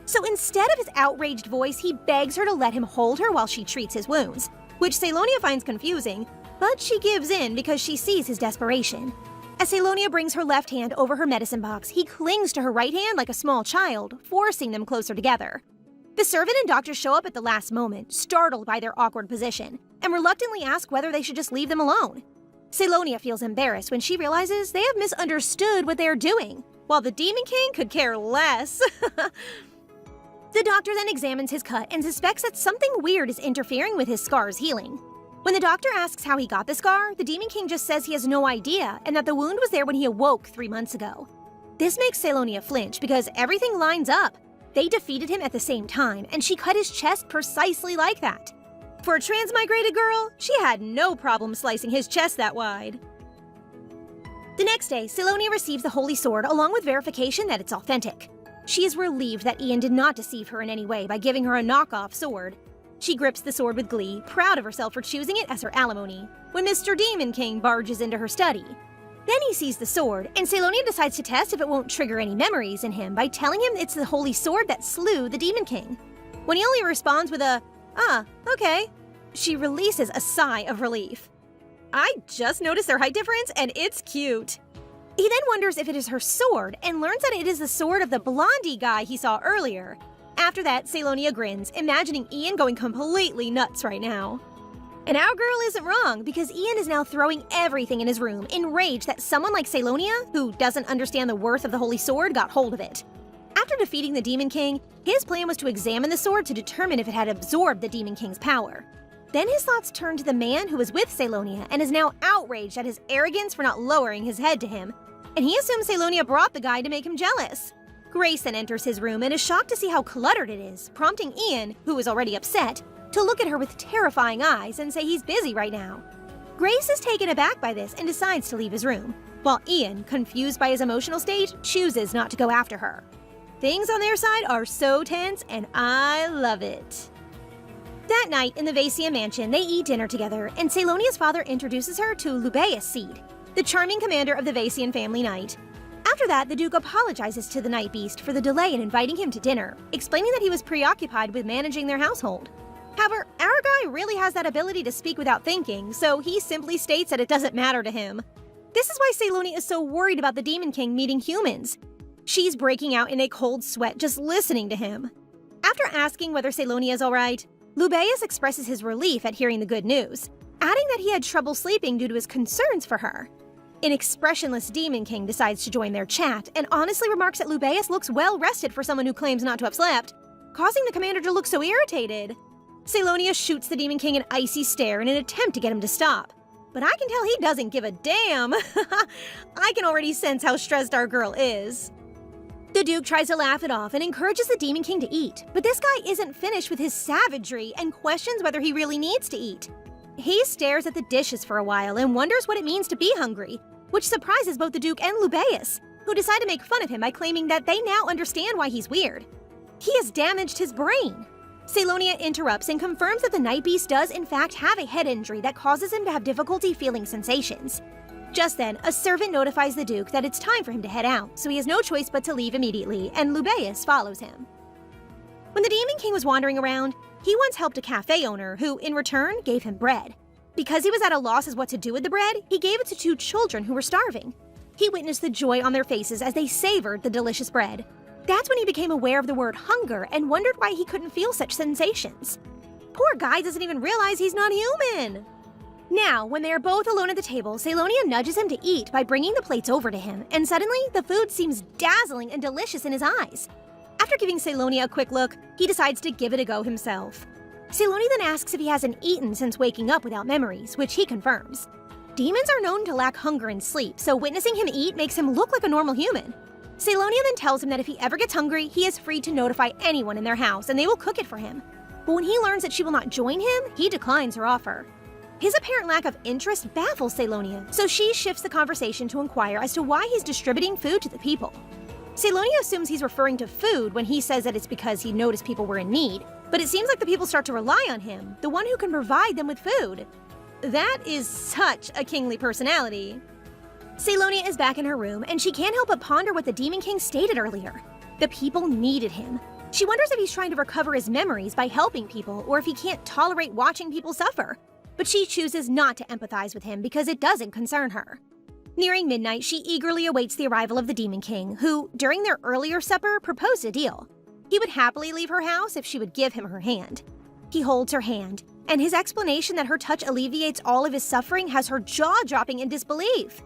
So instead of his outraged voice, he begs her to let him hold her while she treats his wounds, which Selonia finds confusing, but she gives in because she sees his desperation. As Selonia brings her left hand over her medicine box, he clings to her right hand like a small child, forcing them closer together. The servant and doctor show up at the last moment, startled by their awkward position, and reluctantly ask whether they should just leave them alone. Selonia feels embarrassed when she realizes they have misunderstood what they are doing, while the Demon King could care less. The doctor then examines his cut and suspects that something weird is interfering with his scar's healing. When the doctor asks how he got the scar, the Demon King just says he has no idea and that the wound was there when he awoke 3 months ago. This makes Selonia flinch because everything lines up. They defeated him at the same time, and she cut his chest precisely like that. For a transmigrated girl, she had no problem slicing his chest that wide. The next day, Selonia receives the Holy Sword along with verification that it's authentic. She is relieved that Ian did not deceive her in any way by giving her a knockoff sword. She grips the sword with glee, proud of herself for choosing it as her alimony, when Mr. Demon King barges into her study. Then he sees the sword, and Selonia decides to test if it won't trigger any memories in him by telling him it's the Holy Sword that slew the Demon King. When he only responds with a, okay, she releases a sigh of relief. I just noticed their height difference, and it's cute. He then wonders if it is her sword and learns that it is the sword of the blondie guy he saw earlier. After that, Selonia grins, imagining Ian going completely nuts right now. And our girl isn't wrong, because Ian is now throwing everything in his room in rage that someone like Selonia, who doesn't understand the worth of the Holy Sword, got hold of it. After defeating the Demon King, his plan was to examine the sword to determine if it had absorbed the Demon King's power. Then his thoughts turn to the man who was with Selonia and is now outraged at his arrogance for not lowering his head to him, and he assumes Selonia brought the guy to make him jealous. Grace then enters his room and is shocked to see how cluttered it is, prompting Ian, who is already upset, to look at her with terrifying eyes and say he's busy right now. Grace is taken aback by this and decides to leave his room, while Ian, confused by his emotional state, chooses not to go after her. Things on their side are so tense, and I love it. That night in the Vasia mansion, they eat dinner together, and Selonia's father introduces her to Lubeus Seed, the charming commander of the Vasian family knight. After that, the Duke apologizes to the Night Beast for the delay in inviting him to dinner, explaining that he was preoccupied with managing their household. However, our guy really has that ability to speak without thinking, so he simply states that it doesn't matter to him. This is why Selonia is so worried about the Demon King meeting humans. She's breaking out in a cold sweat just listening to him. After asking whether Selonia is alright, Lubeus expresses his relief at hearing the good news, adding that he had trouble sleeping due to his concerns for her. An expressionless Demon King decides to join their chat and honestly remarks that Lubeus looks well rested for someone who claims not to have slept, causing the commander to look so irritated. Selonia shoots the Demon King an icy stare in an attempt to get him to stop. But I can tell he doesn't give a damn. I can already sense how stressed our girl is. The Duke tries to laugh it off and encourages the Demon King to eat, but this guy isn't finished with his savagery and questions whether he really needs to eat. He stares at the dishes for a while and wonders what it means to be hungry, which surprises both the Duke and Lubeus, who decide to make fun of him by claiming that they now understand why he's weird. He has damaged his brain. Selonia interrupts and confirms that the Night Beast does in fact have a head injury that causes him to have difficulty feeling sensations. Just then, a servant notifies the Duke that it's time for him to head out, so he has no choice but to leave immediately, and Lubeus follows him. When the Demon King was wandering around, he once helped a cafe owner who, in return, gave him bread. Because he was at a loss as what to do with the bread, he gave it to 2 children who were starving. He witnessed the joy on their faces as they savored the delicious bread. That's when he became aware of the word hunger and wondered why he couldn't feel such sensations. Poor guy doesn't even realize he's not human. Now, when they are both alone at the table, Selonia nudges him to eat by bringing the plates over to him, and suddenly, the food seems dazzling and delicious in his eyes. After giving Selonia a quick look, he decides to give it a go himself. Selonia then asks if he hasn't eaten since waking up without memories, which he confirms. Demons are known to lack hunger and sleep, so witnessing him eat makes him look like a normal human. Selonia then tells him that if he ever gets hungry, he is free to notify anyone in their house and they will cook it for him. But when he learns that she will not join him, he declines her offer. His apparent lack of interest baffles Selonia, so she shifts the conversation to inquire as to why he's distributing food to the people. Selonia assumes he's referring to food when he says that it's because he noticed people were in need, but it seems like the people start to rely on him, the one who can provide them with food. That is such a kingly personality. Selonia is back in her room, and she can't help but ponder what the Demon King stated earlier. The people needed him. She wonders if he's trying to recover his memories by helping people, or if he can't tolerate watching people suffer. But she chooses not to empathize with him because it doesn't concern her. Nearing midnight, she eagerly awaits the arrival of the Demon King, who, during their earlier supper, proposed a deal. He would happily leave her house if she would give him her hand. He holds her hand, and his explanation that her touch alleviates all of his suffering has her jaw dropping in disbelief.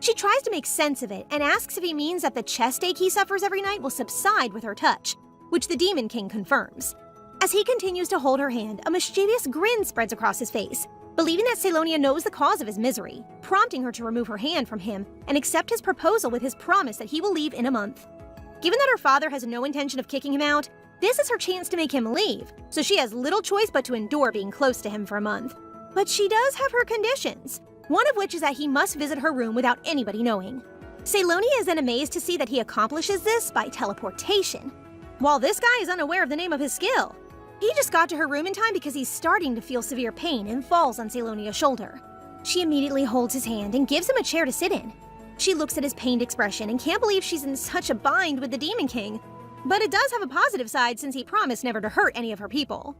She tries to make sense of it and asks if he means that the chest ache he suffers every night will subside with her touch. which the Demon King confirms. As he continues to hold her hand, a mischievous grin spreads across his face, believing that Selonia knows the cause of his misery, prompting her to remove her hand from him and accept his proposal with his promise that he will leave in a month. Given that her father has no intention of kicking him out, this is her chance to make him leave, so she has little choice but to endure being close to him for a month. But she does have her conditions, one of which is that he must visit her room without anybody knowing. Selonia is then amazed to see that he accomplishes this by teleportation, while this guy is unaware of the name of his skill. He just got to her room in time because he's starting to feel severe pain and falls on Selonia's shoulder. She immediately holds his hand and gives him a chair to sit in. She looks at his pained expression and can't believe she's in such a bind with the Demon King. But it does have a positive side since he promised never to hurt any of her people.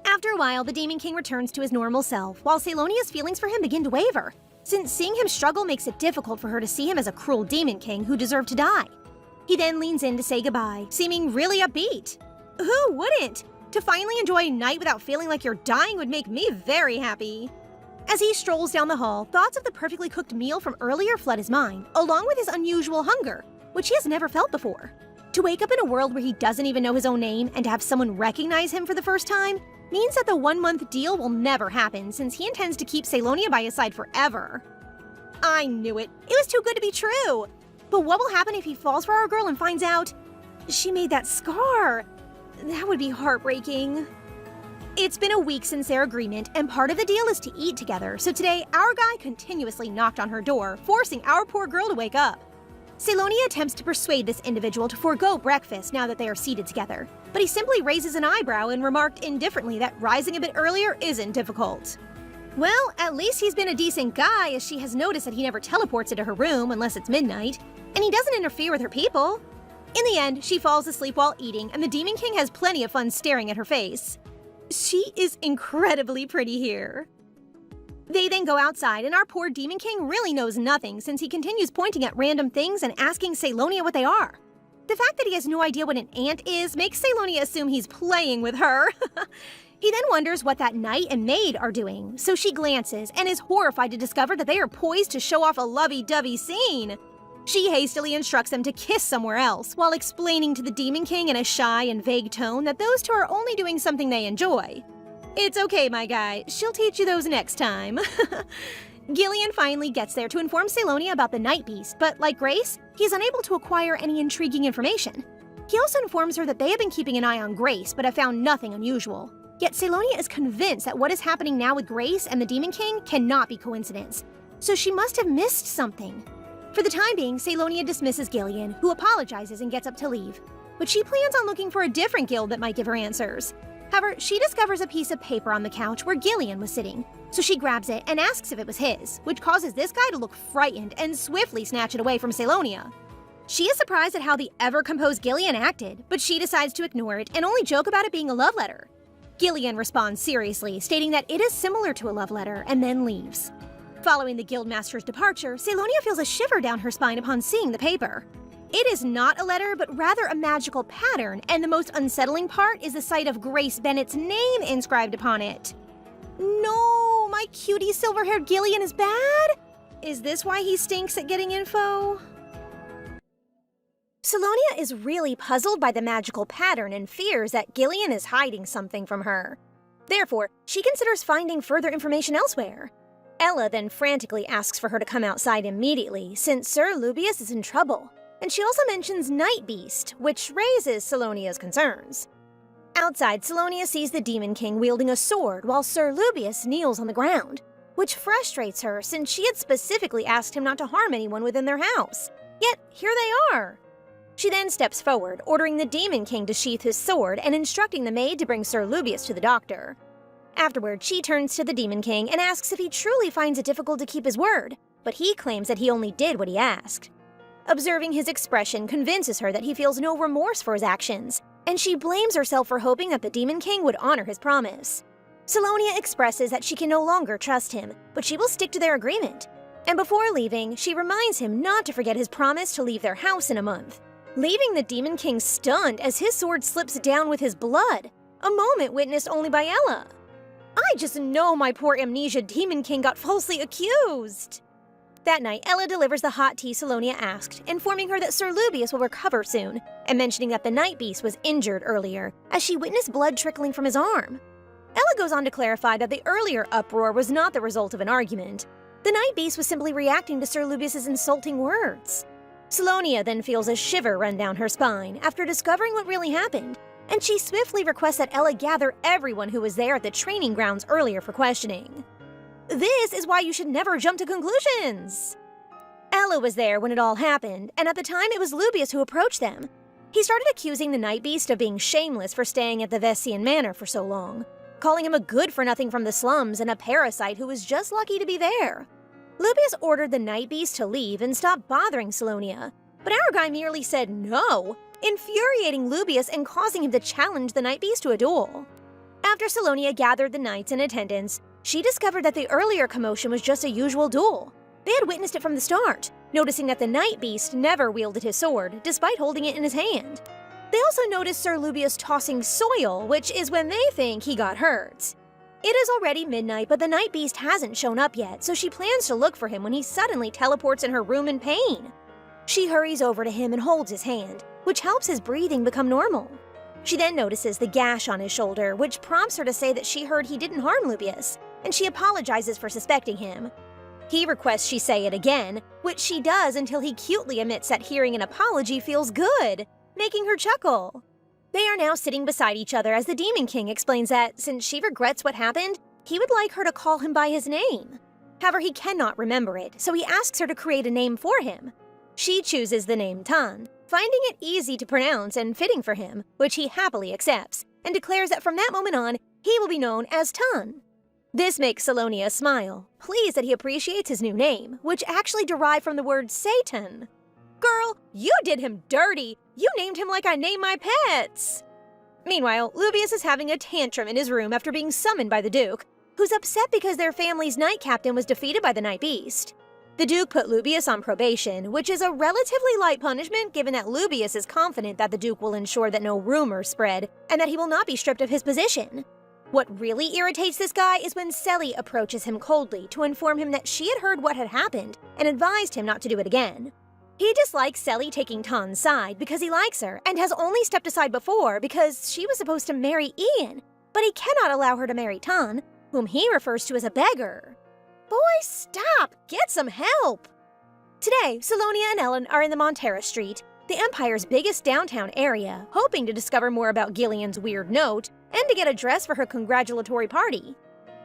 After a while, the Demon King returns to his normal self, while Selonia's feelings for him begin to waver, since seeing him struggle makes it difficult for her to see him as a cruel Demon King who deserved to die. He then leans in to say goodbye, seeming really upbeat. Who wouldn't? To finally enjoy a night without feeling like you're dying would make me very happy. As he strolls down the hall, thoughts of the perfectly cooked meal from earlier flood his mind, along with his unusual hunger, which he has never felt before. To wake up in a world where he doesn't even know his own name and to have someone recognize him for the first time means that the 1-month deal will never happen since he intends to keep Selonia by his side forever. I knew it. It was too good to be true. But what will happen if he falls for our girl and finds out she made that scar? That would be heartbreaking. It's been a week since their agreement, and part of the deal is to eat together, so today our guy continuously knocked on her door, forcing our poor girl to wake up. Selonia attempts to persuade this individual to forego breakfast now that they are seated together, but he simply raises an eyebrow and remarked indifferently that rising a bit earlier isn't difficult. Well, at least he's been a decent guy, as she has noticed that he never teleports into her room unless it's midnight, and he doesn't interfere with her people. In the end, she falls asleep while eating, and the Demon King has plenty of fun staring at her face. She is incredibly pretty here. They then go outside, and our poor Demon King really knows nothing since he continues pointing at random things and asking Selonia what they are. The fact that he has no idea what an ant is makes Selonia assume he's playing with her. He then wonders what that knight and maid are doing, so she glances and is horrified to discover that they are poised to show off a lovey-dovey scene. She hastily instructs them to kiss somewhere else, while explaining to the Demon King in a shy and vague tone that those two are only doing something they enjoy. It's okay, my guy. She'll teach you those next time. Gillian finally gets there to inform Selonia about the night beast, but like Grace, he's unable to acquire any intriguing information. He also informs her that they have been keeping an eye on Grace, but have found nothing unusual. Yet Selonia is convinced that what is happening now with Grace and the Demon King cannot be coincidence, so she must have missed something. For the time being, Selonia dismisses Gillian, who apologizes and gets up to leave. But she plans on looking for a different guild that might give her answers. However, she discovers a piece of paper on the couch where Gillian was sitting, so she grabs it and asks if it was his, which causes this guy to look frightened and swiftly snatch it away from Selonia. She is surprised at how the ever-composed Gillian acted, but she decides to ignore it and only joke about it being a love letter. Gillian responds seriously, stating that it is similar to a love letter, and then leaves. Following the guildmaster's departure, Selonia feels a shiver down her spine upon seeing the paper. It is not a letter, but rather a magical pattern, and the most unsettling part is the sight of Grace Bennett's name inscribed upon it. No, my cutie silver-haired Gillian is bad? Is this why he stinks at getting info? Selonia is really puzzled by the magical pattern and fears that Gillian is hiding something from her. Therefore, she considers finding further information elsewhere. Ella then frantically asks for her to come outside immediately, since Sir Lubius is in trouble, and she also mentions Night Beast, which raises Selonia's concerns. Outside, Selonia sees the Demon King wielding a sword while Sir Lubius kneels on the ground, which frustrates her since she had specifically asked him not to harm anyone within their house. Yet, here they are. She then steps forward, ordering the Demon King to sheath his sword and instructing the maid to bring Sir Lubius to the doctor. Afterward, she turns to the Demon King and asks if he truly finds it difficult to keep his word, but he claims that he only did what he asked. Observing his expression convinces her that he feels no remorse for his actions, and she blames herself for hoping that the Demon King would honor his promise. Selonia expresses that she can no longer trust him, but she will stick to their agreement. And before leaving, she reminds him not to forget his promise to leave their house in a month, leaving the Demon King stunned as his sword slips down with his blood, a moment witnessed only by Ella. I just know my poor amnesia Demon King got falsely accused. That night, Ella delivers the hot tea Selonia asked, informing her that Sir Lubius will recover soon, and mentioning that the Night Beast was injured earlier, as she witnessed blood trickling from his arm. Ella goes on to clarify that the earlier uproar was not the result of an argument. The Night Beast was simply reacting to Sir Lubius's insulting words. Selonia then feels a shiver run down her spine after discovering what really happened, and she swiftly requests that Ella gather everyone who was there at the training grounds earlier for questioning. This is why you should never jump to conclusions! Ella was there when it all happened, and at the time it was Lubius who approached them. He started accusing the Night Beast of being shameless for staying at the Vessian Manor for so long, calling him a good-for-nothing from the slums and a parasite who was just lucky to be there. Lubius ordered the Night Beast to leave and stop bothering Selonia, but our guy merely said no, infuriating Lubius and causing him to challenge the Night Beast to a duel. After Selonia gathered the knights in attendance, she discovered that the earlier commotion was just a usual duel. They had witnessed it from the start, noticing that the Night Beast never wielded his sword, despite holding it in his hand. They also noticed Sir Lubius tossing soil, which is when they think he got hurt. It is already midnight, but the Night Beast hasn't shown up yet, so she plans to look for him when he suddenly teleports in her room in pain. She hurries over to him and holds his hand, which helps his breathing become normal. She then notices the gash on his shoulder, which prompts her to say that she heard he didn't harm Lubius, and she apologizes for suspecting him. He requests she say it again, which she does until he cutely admits that hearing an apology feels good, making her chuckle. They are now sitting beside each other as the Demon King explains that, since she regrets what happened, he would like her to call him by his name. However, he cannot remember it, so he asks her to create a name for him. She chooses the name Tan, finding it easy to pronounce and fitting for him, which he happily accepts, and declares that from that moment on, he will be known as Tan. This makes Selonia smile, pleased that he appreciates his new name, which actually derived from the word Satan. Girl, you did him dirty! You named him like I name my pets! Meanwhile, Lubius is having a tantrum in his room after being summoned by the Duke, who's upset because their family's night captain was defeated by the Night Beast. The Duke put Lubius on probation, which is a relatively light punishment given that Lubius is confident that the Duke will ensure that no rumors spread and that he will not be stripped of his position. What really irritates this guy is when Selly approaches him coldly to inform him that she had heard what had happened and advised him not to do it again. He dislikes Selly taking Tan's side because he likes her and has only stepped aside before because she was supposed to marry Ian, but he cannot allow her to marry Tan, whom he refers to as a beggar. Boy, stop! Get some help! Today, Selonia and Ellen are in the Montera Street, the Empire's biggest downtown area, hoping to discover more about Gillian's weird note and to get a dress for her congratulatory party.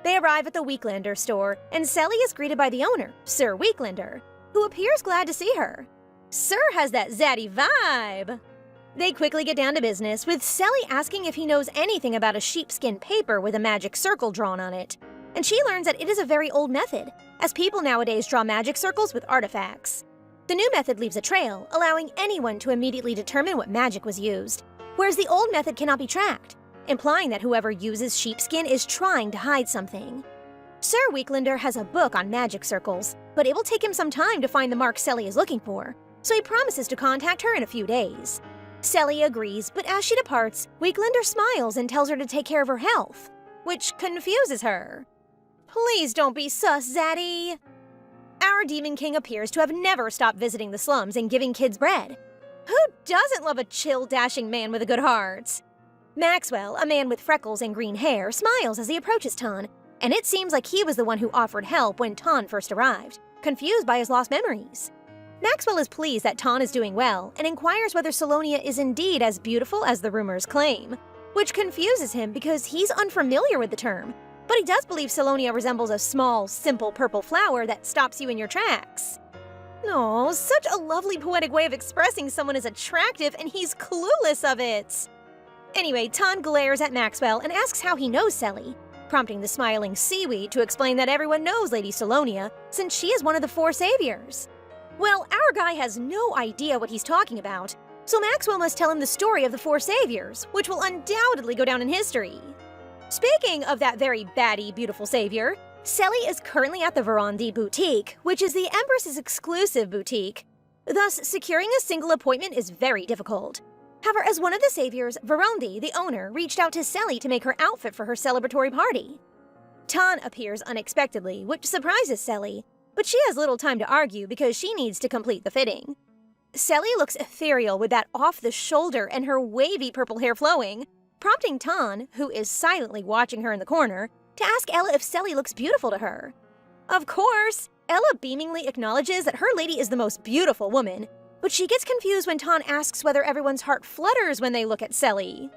They arrive at the Weeklander store, and Selly is greeted by the owner, Sir Weeklander, who appears glad to see her. Sir has that zaddy vibe! They quickly get down to business, with Selly asking if he knows anything about a sheepskin paper with a magic circle drawn on it. And she learns that it is a very old method, as people nowadays draw magic circles with artifacts. The new method leaves a trail, allowing anyone to immediately determine what magic was used, whereas the old method cannot be tracked, implying that whoever uses sheepskin is trying to hide something. Sir Weeklander has a book on magic circles, but it will take him some time to find the mark Selly is looking for, so he promises to contact her in a few days. Selly agrees, but as she departs, Weeklander smiles and tells her to take care of her health, which confuses her. Please don't be sus, Zaddy! Our Demon King appears to have never stopped visiting the slums and giving kids bread. Who doesn't love a chill, dashing man with a good heart? Maxwell, a man with freckles and green hair, smiles as he approaches Tan, and it seems like he was the one who offered help when Tan first arrived, confused by his lost memories. Maxwell is pleased that Tan is doing well and inquires whether Selonia is indeed as beautiful as the rumors claim, which confuses him because he's unfamiliar with the term, but he does believe Selonia resembles a small, simple purple flower that stops you in your tracks. Oh, such a lovely poetic way of expressing someone is attractive, and he's clueless of it. Anyway, Tan glares at Maxwell and asks how he knows Selly, prompting the smiling seaweed to explain that everyone knows Lady Selonia, since she is one of the four saviors. Well, our guy has no idea what he's talking about, so Maxwell must tell him the story of the four saviors, which will undoubtedly go down in history. Speaking of that very baddie, beautiful savior, Selly is currently at the Verandi Boutique, which is the Empress's exclusive boutique. Thus, securing a single appointment is very difficult. However, as one of the saviors, Verandi, the owner, reached out to Selly to make her outfit for her celebratory party. Tan appears unexpectedly, which surprises Selly, but she has little time to argue because she needs to complete the fitting. Selly looks ethereal with that off-the-shoulder and her wavy purple hair flowing, prompting Tan, who is silently watching her in the corner, to ask Ella if Selly looks beautiful to her. Of course, Ella beamingly acknowledges that her lady is the most beautiful woman, but she gets confused when Tan asks whether everyone's heart flutters when they look at Selly.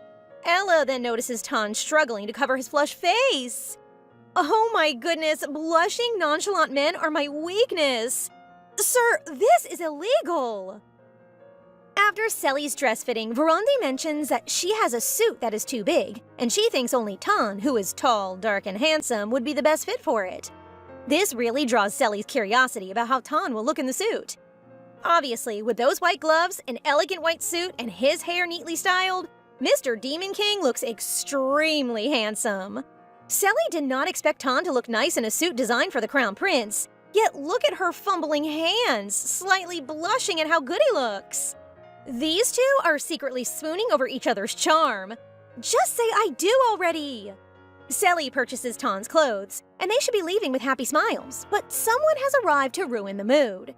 Ella then notices Tan struggling to cover his flushed face. Oh my goodness, blushing, nonchalant men are my weakness. Sir, this is illegal. After Selly's dress fitting, Veronde mentions that she has a suit that is too big, and she thinks only Tan, who is tall, dark, and handsome, would be the best fit for it. This really draws Selly's curiosity about how Tan will look in the suit. Obviously, with those white gloves, an elegant white suit, and his hair neatly styled, Mr. Demon King looks extremely handsome. Selly did not expect Tan to look nice in a suit designed for the Crown Prince, yet look at her fumbling hands, slightly blushing at how good he looks. These two are secretly swooning over each other's charm. Just say I do already! Selly purchases Tan's clothes, and they should be leaving with happy smiles, but someone has arrived to ruin the mood.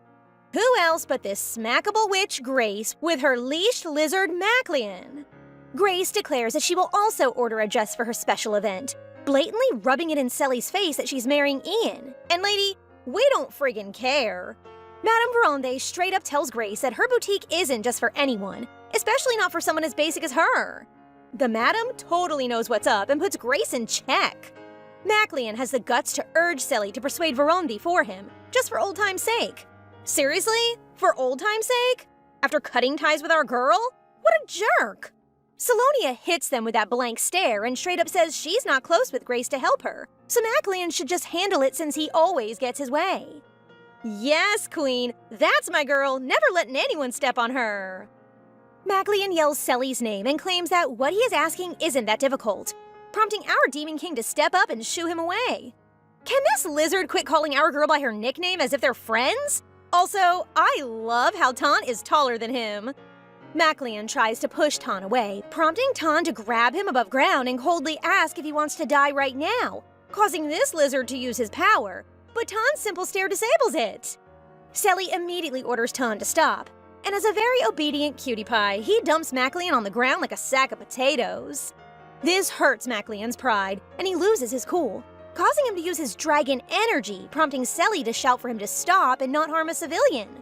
Who else but this smackable witch Grace with her leashed lizard Maclean? Grace declares that she will also order a dress for her special event, blatantly rubbing it in Selly's face that she's marrying Ian. And lady, we don't friggin' care. Madame Veronde straight up tells Grace that her boutique isn't just for anyone, especially not for someone as basic as her. The madam totally knows what's up and puts Grace in check. Maclean has the guts to urge Selly to persuade Veronde for him, just for old time's sake. Seriously? For old time's sake? After cutting ties with our girl? What a jerk! Selonia hits them with that blank stare and straight up says she's not close with Grace to help her, so Maclean should just handle it since he always gets his way. Yes, Queen, that's my girl, never letting anyone step on her. Maclean yells Selly's name and claims that what he is asking isn't that difficult, prompting our Demon King to step up and shoo him away. Can this lizard quit calling our girl by her nickname as if they're friends? Also, I love how Tan is taller than him. Maclean tries to push Tan away, prompting Tan to grab him above ground and coldly ask if he wants to die right now, causing this lizard to use his power, but Tan's simple stare disables it. Selly immediately orders Tan to stop, and as a very obedient cutie pie, he dumps Maclean on the ground like a sack of potatoes. This hurts Maclean's pride, and he loses his cool, causing him to use his dragon energy, prompting Selly to shout for him to stop and not harm a civilian.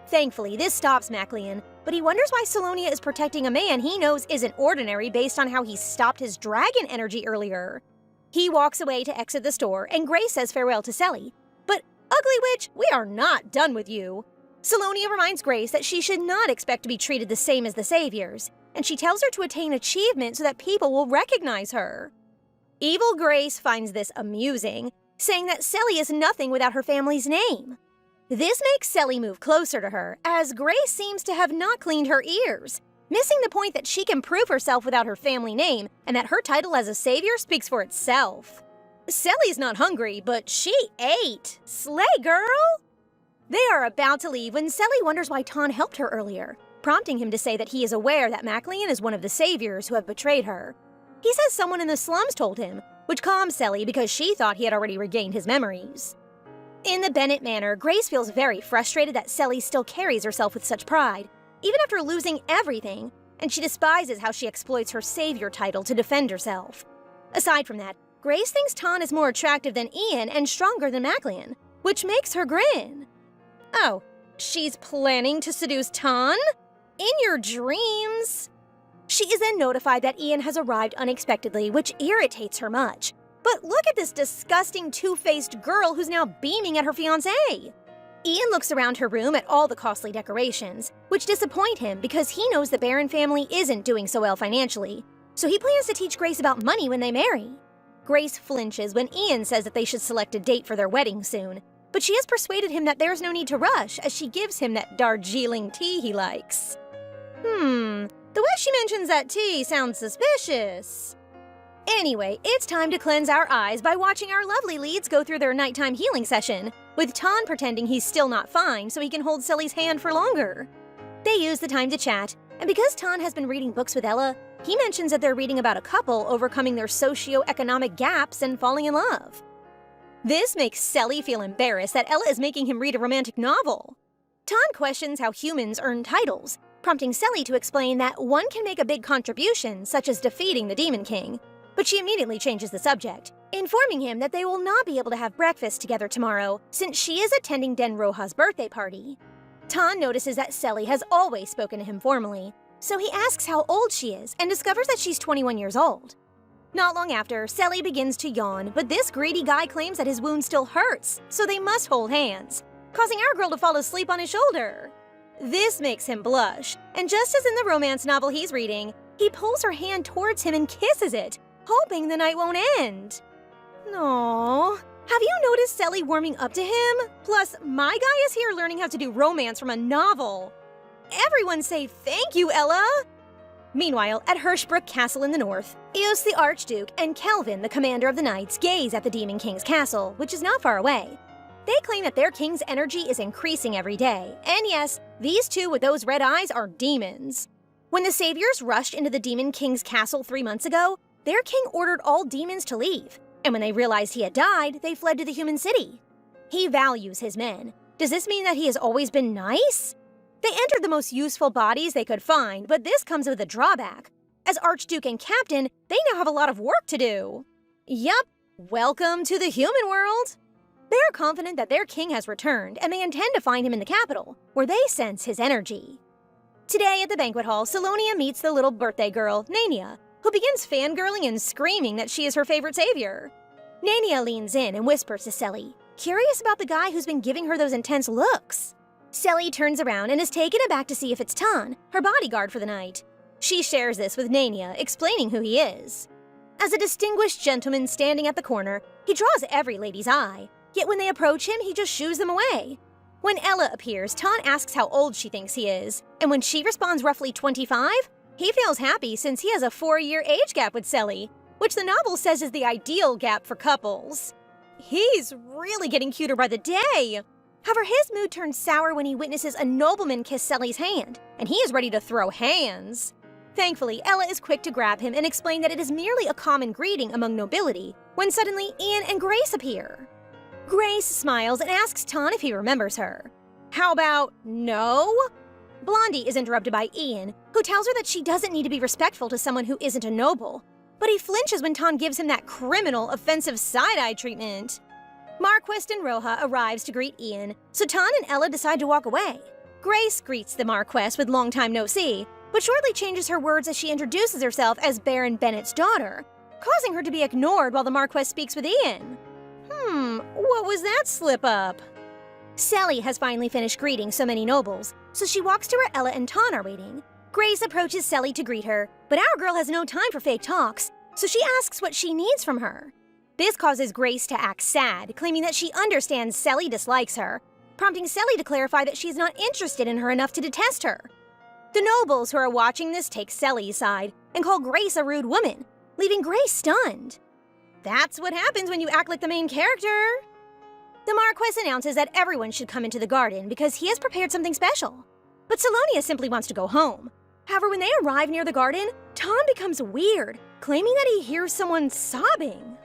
Thankfully, this stops Maclean, but he wonders why Selonia is protecting a man he knows isn't ordinary based on how he stopped his dragon energy earlier. He walks away to exit the store, and Grace says farewell to Selly. But, ugly witch, we are not done with you. Selonia reminds Grace that she should not expect to be treated the same as the saviors, and she tells her to attain achievement so that people will recognize her. Evil Grace finds this amusing, saying that Selly is nothing without her family's name. This makes Selly move closer to her, as Grace seems to have not cleaned her ears, missing the point that she can prove herself without her family name and that her title as a savior speaks for itself. Selly's not hungry, but she ate. Slay, girl! They are about to leave when Selly wonders why Tan helped her earlier, prompting him to say that he is aware that Maclean is one of the saviors who have betrayed her. He says someone in the slums told him, which calms Selly because she thought he had already regained his memories. In the Bennett manor, Grace feels very frustrated that Selly still carries herself with such pride, even after losing everything, and she despises how she exploits her savior title to defend herself. Aside from that, Grace thinks Tan is more attractive than Ian and stronger than Maclean, which makes her grin. Oh, she's planning to seduce Tan? In your dreams? She is then notified that Ian has arrived unexpectedly, which irritates her much. But look at this disgusting two-faced girl who's now beaming at her fiancé. Ian looks around her room at all the costly decorations, which disappoint him because he knows the Baron family isn't doing so well financially, so he plans to teach Grace about money when they marry. Grace flinches when Ian says that they should select a date for their wedding soon, but she has persuaded him that there's no need to rush as she gives him that Darjeeling tea he likes. The way she mentions that tea sounds suspicious. Anyway, it's time to cleanse our eyes by watching our lovely leads go through their nighttime healing session, with Tan pretending he's still not fine so he can hold Selly's hand for longer. They use the time to chat, and because Tan has been reading books with Ella, he mentions that they're reading about a couple overcoming their socio-economic gaps and falling in love. This makes Selly feel embarrassed that Ella is making him read a romantic novel. Tan questions how humans earn titles, prompting Selly to explain that one can make a big contribution, such as defeating the Demon King. But she immediately changes the subject, informing him that they will not be able to have breakfast together tomorrow since she is attending Denroha's birthday party. Tan notices that Selly has always spoken to him formally, so he asks how old she is and discovers that she's 21 years old. Not long after, Selly begins to yawn, but this greedy guy claims that his wound still hurts, so they must hold hands, causing our girl to fall asleep on his shoulder. This makes him blush, and just as in the romance novel he's reading, he pulls her hand towards him and kisses it, hoping the night won't end. Aww. Have you noticed Selly warming up to him? Plus, my guy is here learning how to do romance from a novel. Everyone say thank you, Ella! Meanwhile, at Hirschbrook Castle in the north, Eos the Archduke and Kelvin, the commander of the Knights, gaze at the Demon King's castle, which is not far away. They claim that their king's energy is increasing every day, and yes, these two with those red eyes are demons. When the saviors rushed into the Demon King's castle 3 months ago, their king ordered all demons to leave, and when they realized he had died, they fled to the human city. He values his men. Does this mean that he has always been nice? They entered the most useful bodies they could find, but this comes with a drawback. As Archduke and Captain, they now have a lot of work to do. Yup, welcome to the human world. They are confident that their king has returned, and they intend to find him in the capital, where they sense his energy. Today at the banquet hall, Selonia meets the little birthday girl, Nania, who begins fangirling and screaming that she is her favorite savior. Nania leans in and whispers to Selly, curious about the guy who's been giving her those intense looks. Selly turns around and is taken aback to see if it's Tan, her bodyguard for the night. She shares this with Nania, explaining who he is. As a distinguished gentleman standing at the corner, he draws every lady's eye, yet when they approach him, he just shoos them away. When Ella appears, Tan asks how old she thinks he is, and when she responds roughly 25, he feels happy since he has a 4-year age gap with Selly, which the novel says is the ideal gap for couples. He's really getting cuter by the day. However, his mood turns sour when he witnesses a nobleman kiss Selly's hand, and he is ready to throw hands. Thankfully, Ella is quick to grab him and explain that it is merely a common greeting among nobility, when suddenly Ian and Grace appear. Grace smiles and asks Tan if he remembers her. How about no? Blondie is interrupted by Ian, who tells her that she doesn't need to be respectful to someone who isn't a noble, but he flinches when Tan gives him that criminal, offensive side-eye treatment. Marquest and Roja arrives to greet Ian, so Tan and Ella decide to walk away. Grace greets the Marquess with long time no see, but shortly changes her words as she introduces herself as Baron Bennett's daughter, causing her to be ignored while the Marquess speaks with Ian. What was that slip-up? Selly has finally finished greeting so many nobles, so she walks to where Ella and Tan are waiting. Grace approaches Selly to greet her, but our girl has no time for fake talks, so she asks what she needs from her. This causes Grace to act sad, claiming that she understands Selly dislikes her, prompting Selly to clarify that she is not interested in her enough to detest her. The nobles who are watching this take Selly's side and call Grace a rude woman, leaving Grace stunned. That's what happens when you act like the main character. The Marquess announces that everyone should come into the garden because he has prepared something special. But Selonia simply wants to go home. However, when they arrive near the garden, Tan becomes weird, claiming that he hears someone sobbing.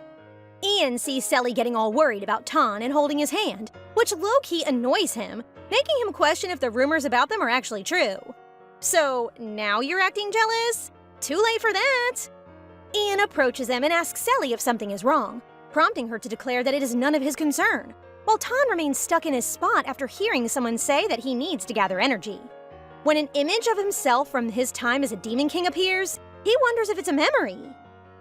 Ian sees Selly getting all worried about Tan and holding his hand, which low-key annoys him, making him question if the rumors about them are actually true. So, now you're acting jealous? Too late for that! Ian approaches them and asks Selly if something is wrong, prompting her to declare that it is none of his concern, while Tan remains stuck in his spot after hearing someone say that he needs to gather energy. When an image of himself from his time as a Demon King appears, he wonders if it's a memory.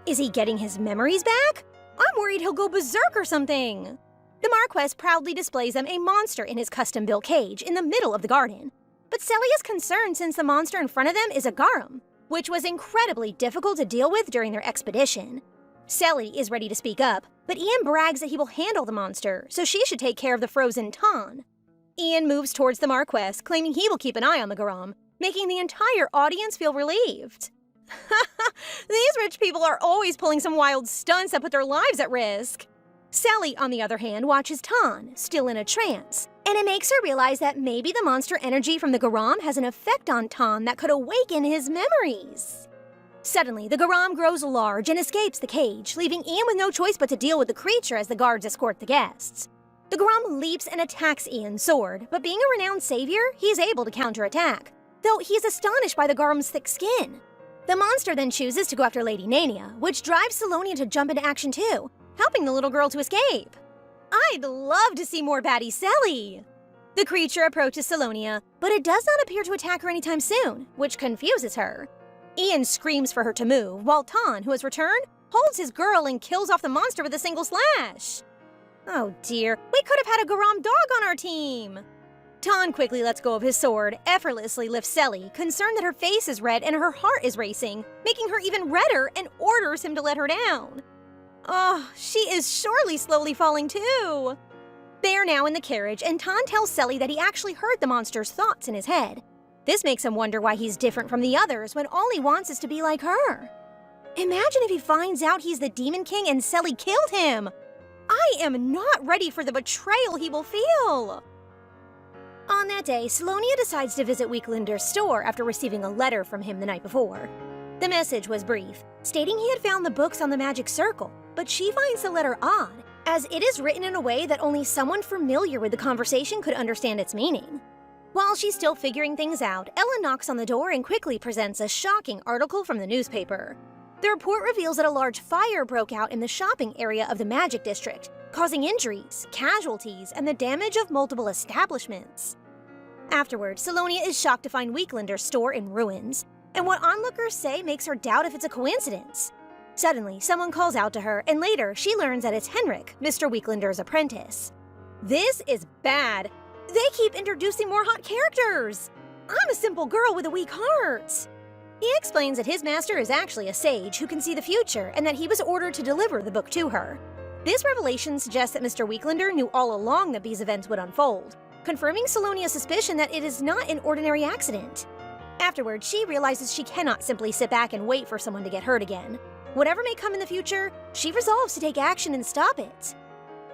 Is he getting his memories back? I'm worried he'll go berserk or something. The Marquess proudly displays them a monster in his custom-built cage in the middle of the garden. But Selly is concerned since the monster in front of them is a garum, which was incredibly difficult to deal with during their expedition. Selly is ready to speak up, but Ian brags that he will handle the monster, so she should take care of the frozen Tan. Ian moves towards the Marquess, claiming he will keep an eye on the garum, making the entire audience feel relieved. These rich people are always pulling some wild stunts that put their lives at risk. Selly, on the other hand, watches Tan, still in a trance, and it makes her realize that maybe the monster energy from the garum has an effect on Tan that could awaken his memories. Suddenly, the garam grows large and escapes the cage, leaving Ian with no choice but to deal with the creature as the guards escort the guests. The garam leaps and attacks Ian's sword, but being a renowned savior, he's able to counterattack, though he's astonished by the garam's thick skin. The monster then chooses to go after Lady Nania, which drives Selonia to jump into action too, helping the little girl to escape. I'd love to see more baddie Selly! The creature approaches Selonia, but it does not appear to attack her anytime soon, which confuses her. Ian screams for her to move, while Tan, who has returned, holds his girl and kills off the monster with a single slash. Oh dear, we could have had a garam dog on our team! Tan quickly lets go of his sword, effortlessly lifts Selly, concerned that her face is red and her heart is racing, making her even redder, and orders him to let her down. Oh, she is surely slowly falling too! They are now in the carriage, and Tan tells Selly that he actually heard the monster's thoughts in his head. This makes him wonder why he's different from the others when all he wants is to be like her. Imagine if he finds out he's the Demon King and Selly killed him! I am not ready for the betrayal he will feel! On that day, Selonia decides to visit Weeklinder's store after receiving a letter from him the night before. The message was brief, stating he had found the books on the magic circle, but she finds the letter odd, as it is written in a way that only someone familiar with the conversation could understand its meaning. While she's still figuring things out, Ella knocks on the door and quickly presents a shocking article from the newspaper. The report reveals that a large fire broke out in the shopping area of the Magic District, causing injuries, casualties, and the damage of multiple establishments. Afterward, Selonia is shocked to find Weeklinder's store in ruins, and what onlookers say makes her doubt if it's a coincidence. Suddenly, someone calls out to her, and later she learns that it's Henrik, Mr. Weeklinder's apprentice. This is bad. They keep introducing more hot characters. I'm a simple girl with a weak heart. He explains that his master is actually a sage who can see the future and that he was ordered to deliver the book to her. This revelation suggests that Mr. Weeklinder knew all along that these events would unfold, confirming Selonia's suspicion that it is not an ordinary accident. Afterward, she realizes she cannot simply sit back and wait for someone to get hurt again. Whatever may come in the future, she resolves to take action and stop it.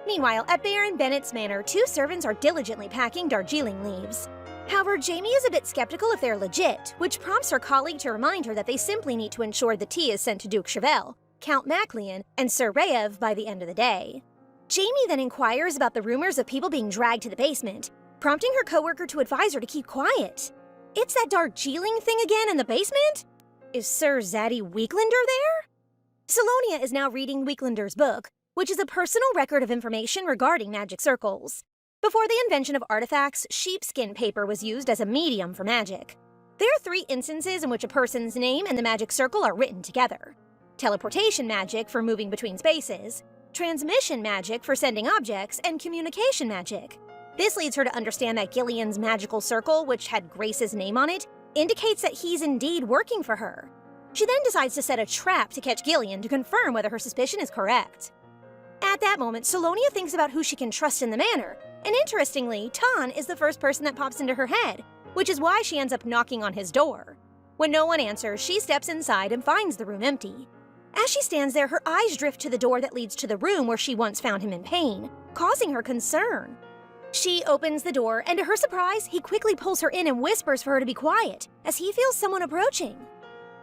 Meanwhile, at Baron Bennett's manor, two servants are diligently packing Darjeeling leaves. However, Jamie is a bit skeptical if they're legit, which prompts her colleague to remind her that they simply need to ensure the tea is sent to Duke Chevelle, Count Maclean, and Sir Rayev by the end of the day. Jamie then inquires about the rumors of people being dragged to the basement, prompting her coworker to advise her to keep quiet. It's that Darjeeling thing again in the basement? Is Sir Zaddy Weeklinder there? Selonia is now reading Weeklinder's book, which is a personal record of information regarding magic circles. Before the invention of artifacts, sheepskin paper was used as a medium for magic. There are 3 instances in which a person's name and the magic circle are written together. Teleportation magic for moving between spaces, transmission magic for sending objects, and communication magic. This leads her to understand that Gillian's magical circle, which had Grace's name on it, indicates that he's indeed working for her. She then decides to set a trap to catch Gillian to confirm whether her suspicion is correct. At that moment, Selonia thinks about who she can trust in the manor, and interestingly, Tan is the first person that pops into her head, which is why she ends up knocking on his door. When no one answers, she steps inside and finds the room empty. As she stands there, her eyes drift to the door that leads to the room where she once found him in pain, causing her concern. She opens the door, and to her surprise, he quickly pulls her in and whispers for her to be quiet, as he feels someone approaching.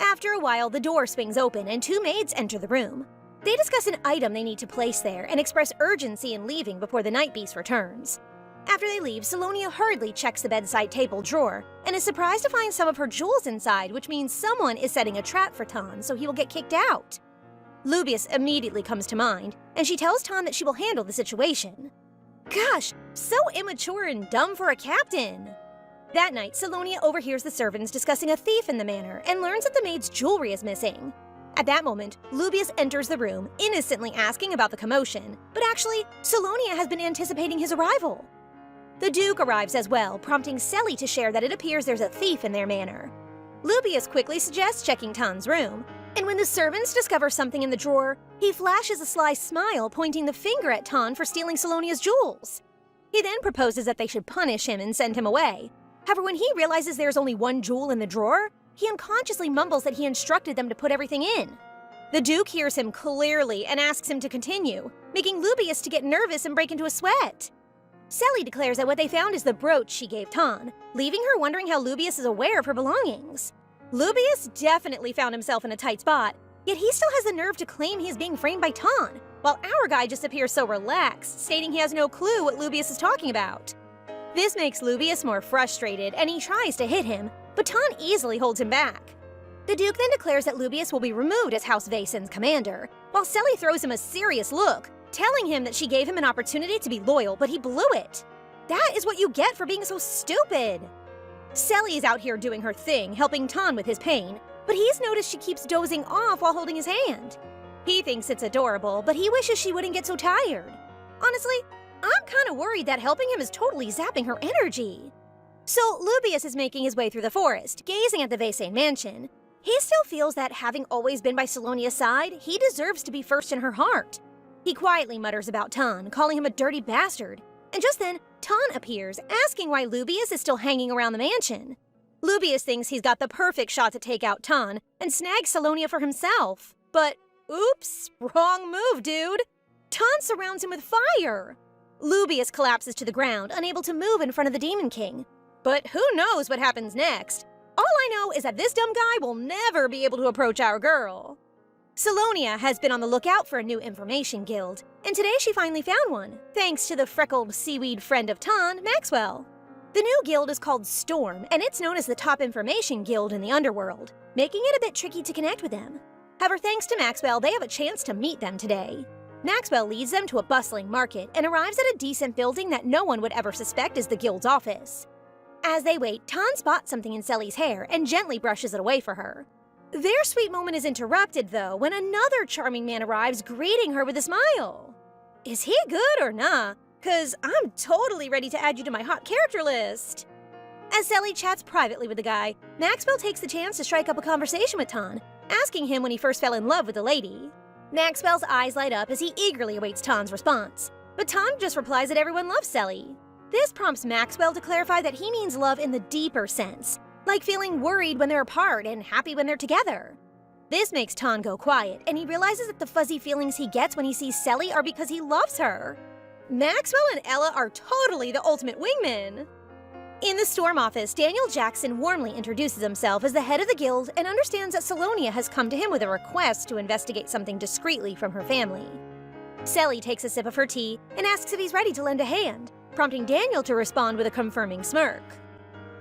After a while, the door swings open and 2 maids enter the room. They discuss an item they need to place there and express urgency in leaving before the night beast returns. After they leave, Selonia hurriedly checks the bedside table drawer and is surprised to find some of her jewels inside, which means someone is setting a trap for Tan so he will get kicked out. Lubius immediately comes to mind, and she tells Tan that she will handle the situation. Gosh, so immature and dumb for a captain! That night, Selonia overhears the servants discussing a thief in the manor and learns that the maid's jewelry is missing. At that moment, Lubius enters the room, innocently asking about the commotion, but actually, Selonia has been anticipating his arrival. The Duke arrives as well, prompting Selly to share that it appears there's a thief in their manor. Lubius quickly suggests checking Tan's room, and when the servants discover something in the drawer, he flashes a sly smile, pointing the finger at Tan for stealing Selonia's jewels. He then proposes that they should punish him and send him away. However, when he realizes there's only 1 jewel in the drawer, he unconsciously mumbles that he instructed them to put everything in. The Duke hears him clearly and asks him to continue, making Lubius to get nervous and break into a sweat. Selly declares that what they found is the brooch she gave Tan, leaving her wondering how Lubius is aware of her belongings. Lubius definitely found himself in a tight spot, yet he still has the nerve to claim he is being framed by Tan, while our guy just appears so relaxed, stating he has no clue what Lubius is talking about. This makes Lubius more frustrated, and he tries to hit him, but Tan easily holds him back. The Duke then declares that Lubius will be removed as House Vaesen's commander, while Selly throws him a serious look, telling him that she gave him an opportunity to be loyal, but he blew it. That is what you get for being so stupid. Selly is out here doing her thing, helping Tan with his pain, but he's noticed she keeps dozing off while holding his hand. He thinks it's adorable, but he wishes she wouldn't get so tired. Honestly, I'm kind of worried that helping him is totally zapping her energy. So Lubius is making his way through the forest, gazing at the Vaesen mansion. He still feels that, having always been by Selonia's side, he deserves to be first in her heart. He quietly mutters about Tan, calling him a dirty bastard. And just then, Tan appears, asking why Lubius is still hanging around the mansion. Lubius thinks he's got the perfect shot to take out Tan and snag Selonia for himself. But, oops, wrong move, dude. Tan surrounds him with fire. Lubius collapses to the ground, unable to move in front of the Demon King. But who knows what happens next? All I know is that this dumb guy will never be able to approach our girl. Selonia has been on the lookout for a new information guild, and today she finally found one, thanks to the freckled seaweed friend of Tan, Maxwell. The new guild is called Storm, and it's known as the top information guild in the underworld, making it a bit tricky to connect with them. However, thanks to Maxwell, they have a chance to meet them today. Maxwell leads them to a bustling market and arrives at a decent building that no one would ever suspect is the guild's office. As they wait, Tan spots something in Selly's hair and gently brushes it away for her. Their sweet moment is interrupted, though, when another charming man arrives, greeting her with a smile. Is he good or nah? 'Cause I'm totally ready to add you to my hot character list. As Selly chats privately with the guy, Maxwell takes the chance to strike up a conversation with Tan, asking him when he first fell in love with the lady. Maxwell's eyes light up as he eagerly awaits Tan's response, but Tan just replies that everyone loves Selly. This prompts Maxwell to clarify that he means love in the deeper sense, like feeling worried when they're apart and happy when they're together. This makes Tan go quiet, and he realizes that the fuzzy feelings he gets when he sees Selly are because he loves her. Maxwell and Ella are totally the ultimate wingmen. In the Storm office, Daniel Jackson warmly introduces himself as the head of the guild and understands that Selonia has come to him with a request to investigate something discreetly from her family. Selly takes a sip of her tea and asks if he's ready to lend a hand, prompting Daniel to respond with a confirming smirk.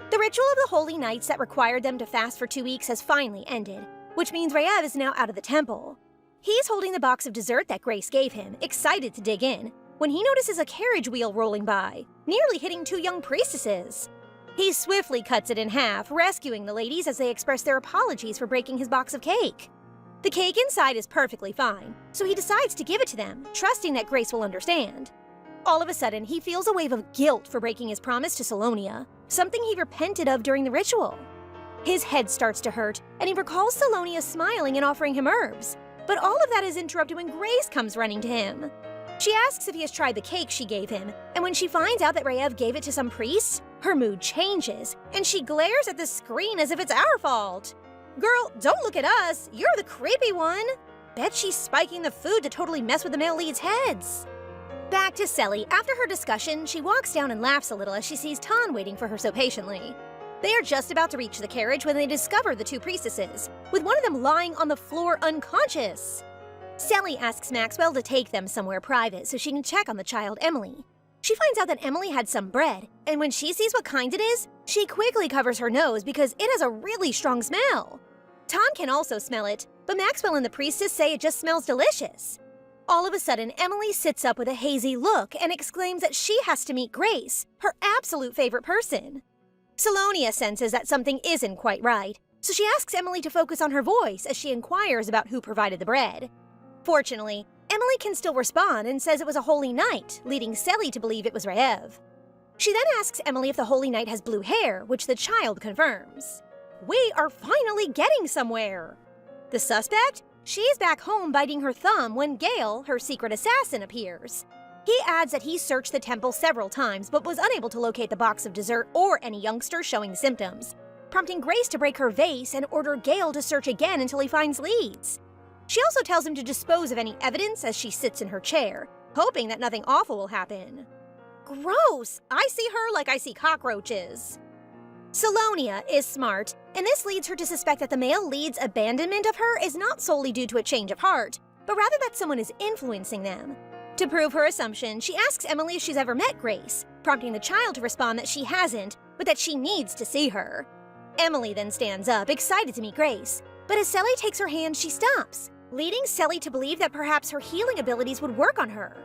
The ritual of the Holy Nights that required them to fast for 2 weeks has finally ended, which means Rayev is now out of the temple. He's holding the box of dessert that Grace gave him, excited to dig in, when he notices a carriage wheel rolling by, nearly hitting 2 young priestesses. He swiftly cuts it in half, rescuing the ladies as they express their apologies for breaking his box of cake. The cake inside is perfectly fine, so he decides to give it to them, trusting that Grace will understand. All of a sudden, he feels a wave of guilt for breaking his promise to Selonia, something he repented of during the ritual. His head starts to hurt, and he recalls Selonia smiling and offering him herbs, but all of that is interrupted when Grace comes running to him. She asks if he has tried the cake she gave him, and when she finds out that Rayev gave it to some priest, her mood changes, and she glares at the screen as if it's our fault. Girl, don't look at us, you're the creepy one. Bet she's spiking the food to totally mess with the male leads' heads. Back to Selly. After her discussion, she walks down and laughs a little as she sees Tan waiting for her so patiently. They are just about to reach the carriage when they discover the 2 priestesses, with one of them lying on the floor unconscious. Selly asks Maxwell to take them somewhere private so she can check on the child Emily. She finds out that Emily had some bread, and when she sees what kind it is, she quickly covers her nose because it has a really strong smell. Tan can also smell it, but Maxwell and the priestess say it just smells delicious. All of a sudden, Emily sits up with a hazy look and exclaims that she has to meet Grace, her absolute favorite person. Selonia senses that something isn't quite right, so she asks Emily to focus on her voice as she inquires about who provided the bread. Fortunately, Emily can still respond and says it was a holy knight, leading Selly to believe it was Rayev. She then asks Emily if the holy knight has blue hair, which the child confirms. We are finally getting somewhere! The suspect? She's back home biting her thumb when Gale, her secret assassin, appears. He adds that he searched the temple several times but was unable to locate the box of dessert or any youngster showing symptoms, prompting Grace to break her vase and order Gale to search again until he finds leads. She also tells him to dispose of any evidence as she sits in her chair, hoping that nothing awful will happen. Gross! I see her like I see cockroaches. Selonia is smart, and this leads her to suspect that the male lead's abandonment of her is not solely due to a change of heart, but rather that someone is influencing them. To prove her assumption, she asks Emily if she's ever met Grace, prompting the child to respond that she hasn't, but that she needs to see her. Emily then stands up, excited to meet Grace, but as Sally takes her hand, she stops, leading Sally to believe that perhaps her healing abilities would work on her.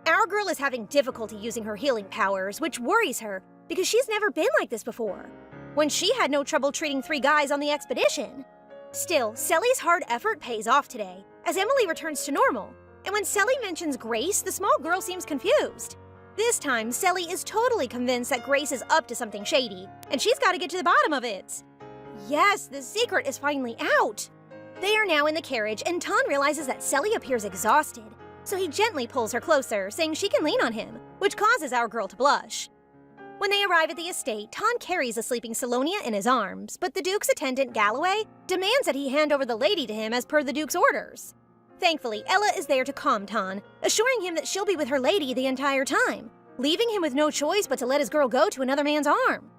Our girl is having difficulty using her healing powers, which worries her because she's never been like this before, when she had no trouble treating 3 guys on the expedition. Still, Sally's hard effort pays off today, as Emily returns to normal, and when Sally mentions Grace, the small girl seems confused. This time, Sally is totally convinced that Grace is up to something shady, and she's got to get to the bottom of it. Yes, the secret is finally out. They are now in the carriage, and Ton realizes that Sally appears exhausted, so he gently pulls her closer, saying she can lean on him, which causes our girl to blush. When they arrive at the estate, Ton carries a sleeping Selonia in his arms, but the Duke's attendant, Galloway, demands that he hand over the lady to him as per the Duke's orders. Thankfully, Ella is there to calm Ton, assuring him that she'll be with her lady the entire time, leaving him with no choice but to let his girl go to another man's arm.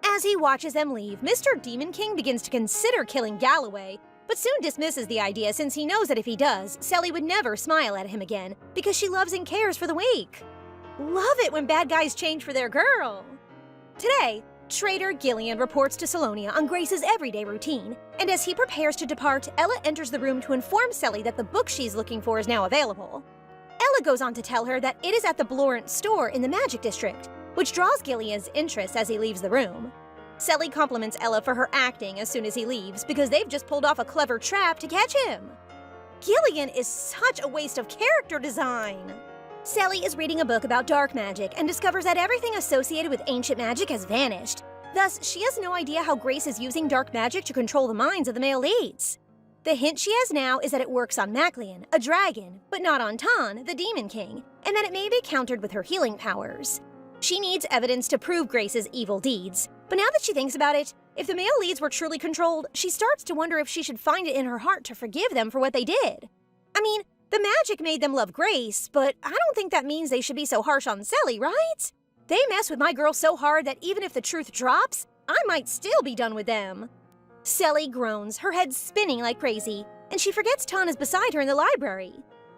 As he watches them leave, Mr. Demon King begins to consider killing Galloway, but soon dismisses the idea since he knows that if he does, Sally would never smile at him again because she loves and cares for the weak. Love it when bad guys change for their girl. Today, Trader Gillian reports to Selonia on Grace's everyday routine, and as he prepares to depart, Ella enters the room to inform Sally that the book she's looking for is now available. Ella goes on to tell her that it is at the Blorant store in the Magic District, which draws Gillian's interest as he leaves the room. Sally compliments Ella for her acting as soon as he leaves because they've just pulled off a clever trap to catch him. Gillian is such a waste of character design. Sally is reading a book about dark magic and discovers that everything associated with ancient magic has vanished. Thus, she has no idea how Grace is using dark magic to control the minds of the male leads. The hint she has now is that it works on Maclean, a dragon, but not on Ton, the Demon King, and that it may be countered with her healing powers. She needs evidence to prove Grace's evil deeds, but now that she thinks about it, if the male leads were truly controlled, she starts to wonder if she should find it in her heart to forgive them for what they did. I mean, the magic made them love Grace, but I don't think that means they should be so harsh on Sally, right? They mess with my girl so hard that even if the truth drops, I might still be done with them. Sally groans, her head spinning like crazy, and she forgets Ton is beside her in the library.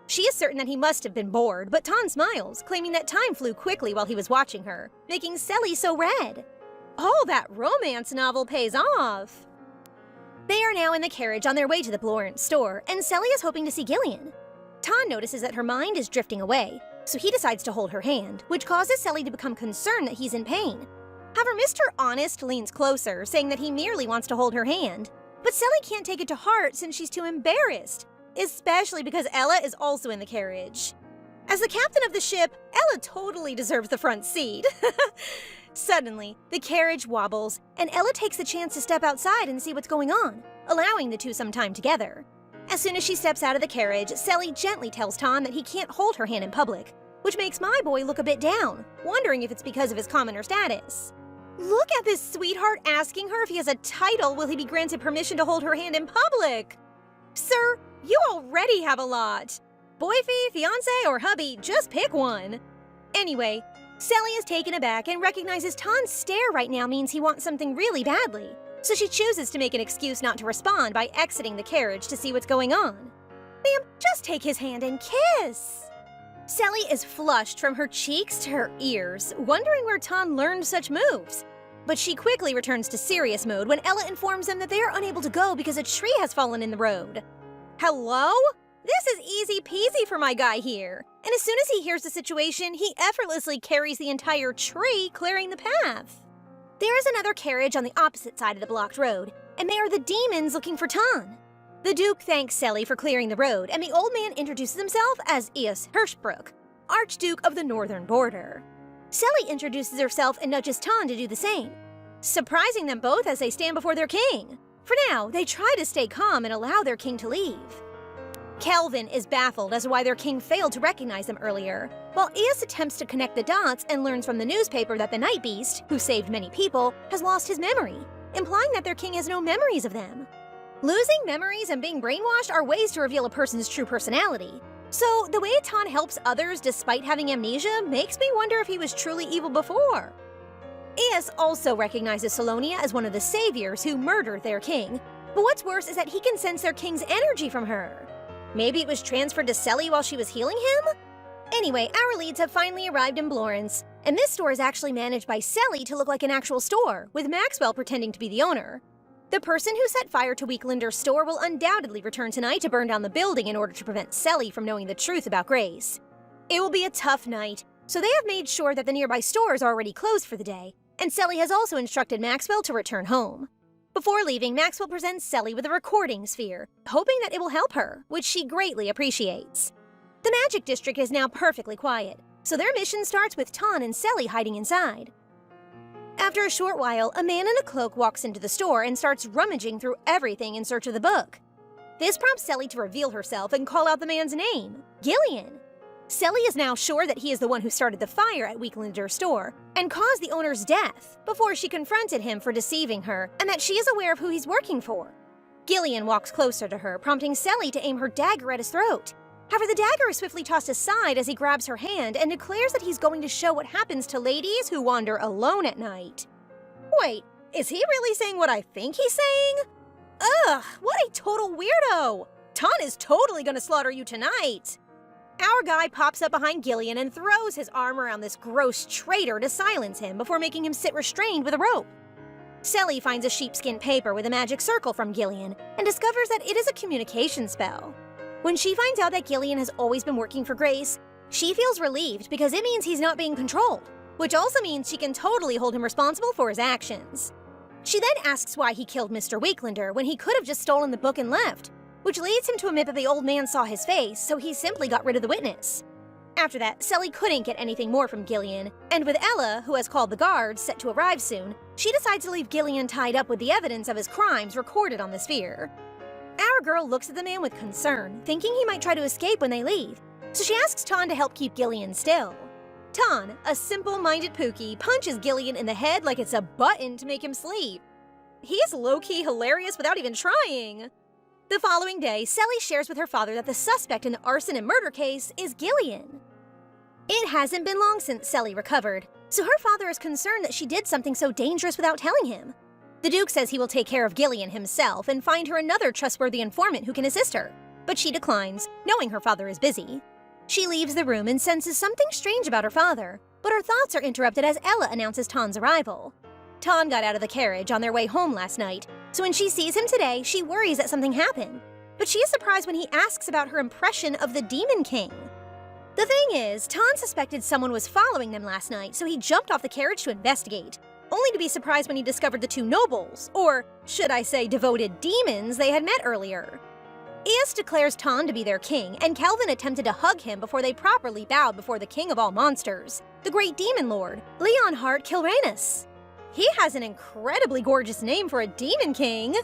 She is certain that he must have been bored, but Ton smiles, claiming that time flew quickly while he was watching her, making Sally so red. Oh, that romance novel pays off! They are now in the carriage on their way to the Blorant store, and Sally is hoping to see Gillian. Ton notices that her mind is drifting away, so he decides to hold her hand, which causes Sally to become concerned that he's in pain. However, Mr. Honest leans closer, saying that he merely wants to hold her hand. But Sally can't take it to heart since she's too embarrassed, especially because Ella is also in the carriage. As the captain of the ship, Ella totally deserves the front seat. Suddenly, the carriage wobbles, and Ella takes the chance to step outside and see what's going on, allowing the two some time together. As soon as she steps out of the carriage, Sally gently tells Ton that he can't hold her hand in public, which makes my boy look a bit down, wondering if it's because of his commoner status. Look at this sweetheart asking her if he has a title, will he be granted permission to hold her hand in public? Sir, you already have a lot. Boyfie, fiancé, or hubby, just pick one. Anyway, Sally is taken aback and recognizes Ton's stare right now means he wants something really badly, so she chooses to make an excuse not to respond by exiting the carriage to see what's going on. Ma'am, just take his hand and kiss. Sally is flushed from her cheeks to her ears, wondering where Ton learned such moves. But she quickly returns to serious mode when Ella informs them that they are unable to go because a tree has fallen in the road. Hello? This is easy peasy for my guy here. And as soon as he hears the situation, he effortlessly carries the entire tree, clearing the path. There is another carriage on the opposite side of the blocked road, and they are the demons looking for Ton. The Duke thanks Sally for clearing the road, and the old man introduces himself as Eos Hirschbrook, Archduke of the Northern Border. Sally introduces herself and nudges Ton to do the same, surprising them both as they stand before their king. For now, they try to stay calm and allow their king to leave. Kelvin is baffled as to why their king failed to recognize them earlier, while Eos attempts to connect the dots and learns from the newspaper that the Night Beast, who saved many people, has lost his memory, implying that their king has no memories of them. Losing memories and being brainwashed are ways to reveal a person's true personality. So, the way Ton helps others despite having amnesia makes me wonder if he was truly evil before. Eos also recognizes Selonia as one of the saviors who murdered their king, but what's worse is that he can sense their king's energy from her. Maybe it was transferred to Selly while she was healing him? Anyway, our leads have finally arrived in Florence, and this store is actually managed by Selly to look like an actual store, with Maxwell pretending to be the owner. The person who set fire to Weeklinder's store will undoubtedly return tonight to burn down the building in order to prevent Selly from knowing the truth about Grace. It will be a tough night, so they have made sure that the nearby stores are already closed for the day, and Selly has also instructed Maxwell to return home. Before leaving, Maxwell presents Selly with a recording sphere, hoping that it will help her, which she greatly appreciates. The Magic District is now perfectly quiet, so their mission starts with Ton and Selly hiding inside. After a short while, a man in a cloak walks into the store and starts rummaging through everything in search of the book. This prompts Selly to reveal herself and call out the man's name, Gillian. Selly is now sure that he is the one who started the fire at Weeklinder's store and caused the owner's death before she confronted him for deceiving her, and that she is aware of who he's working for. Gillian walks closer to her, prompting Selly to aim her dagger at his throat. However, the dagger is swiftly tossed aside as he grabs her hand and declares that he's going to show what happens to ladies who wander alone at night. Wait, is he really saying what I think he's saying? Ugh, what a total weirdo! Ton is totally gonna slaughter you tonight! Our guy pops up behind Gillian and throws his arm around this gross traitor to silence him before making him sit restrained with a rope. Selly finds a sheepskin paper with a magic circle from Gillian and discovers that it is a communication spell. When she finds out that Gillian has always been working for Grace, she feels relieved because it means he's not being controlled, which also means she can totally hold him responsible for his actions. She then asks why he killed Mr. Weeklinder when he could have just stolen the book and left, which leads him to admit that the old man saw his face, so he simply got rid of the witness. After that, Selly couldn't get anything more from Gillian, and with Ella, who has called the guards, set to arrive soon, she decides to leave Gillian tied up with the evidence of his crimes recorded on the sphere. Our girl looks at the man with concern, thinking he might try to escape when they leave, so she asks Ton to help keep Gillian still. Ton, a simple-minded Pookie, punches Gillian in the head like it's a button to make him sleep. He's low-key hilarious without even trying. The following day, Selly shares with her father that the suspect in the arson and murder case is Gillian. It hasn't been long since Selly recovered, so her father is concerned that she did something so dangerous without telling him. The Duke says he will take care of Gillian himself and find her another trustworthy informant who can assist her, but she declines, knowing her father is busy. She leaves the room and senses something strange about her father, but her thoughts are interrupted as Ella announces Ton's arrival. Ton got out of the carriage on their way home last night, so when she sees him today, she worries that something happened. But she is surprised when he asks about her impression of the Demon King. The thing is, Ton suspected someone was following them last night, so he jumped off the carriage to investigate, only to be surprised when he discovered the two nobles, or should I say devoted demons they had met earlier. Eos declares Ton to be their king, and Kelvin attempted to hug him before they properly bowed before the king of all monsters, the great demon lord, Leonhard Kilranus. He has an incredibly gorgeous name for a demon king.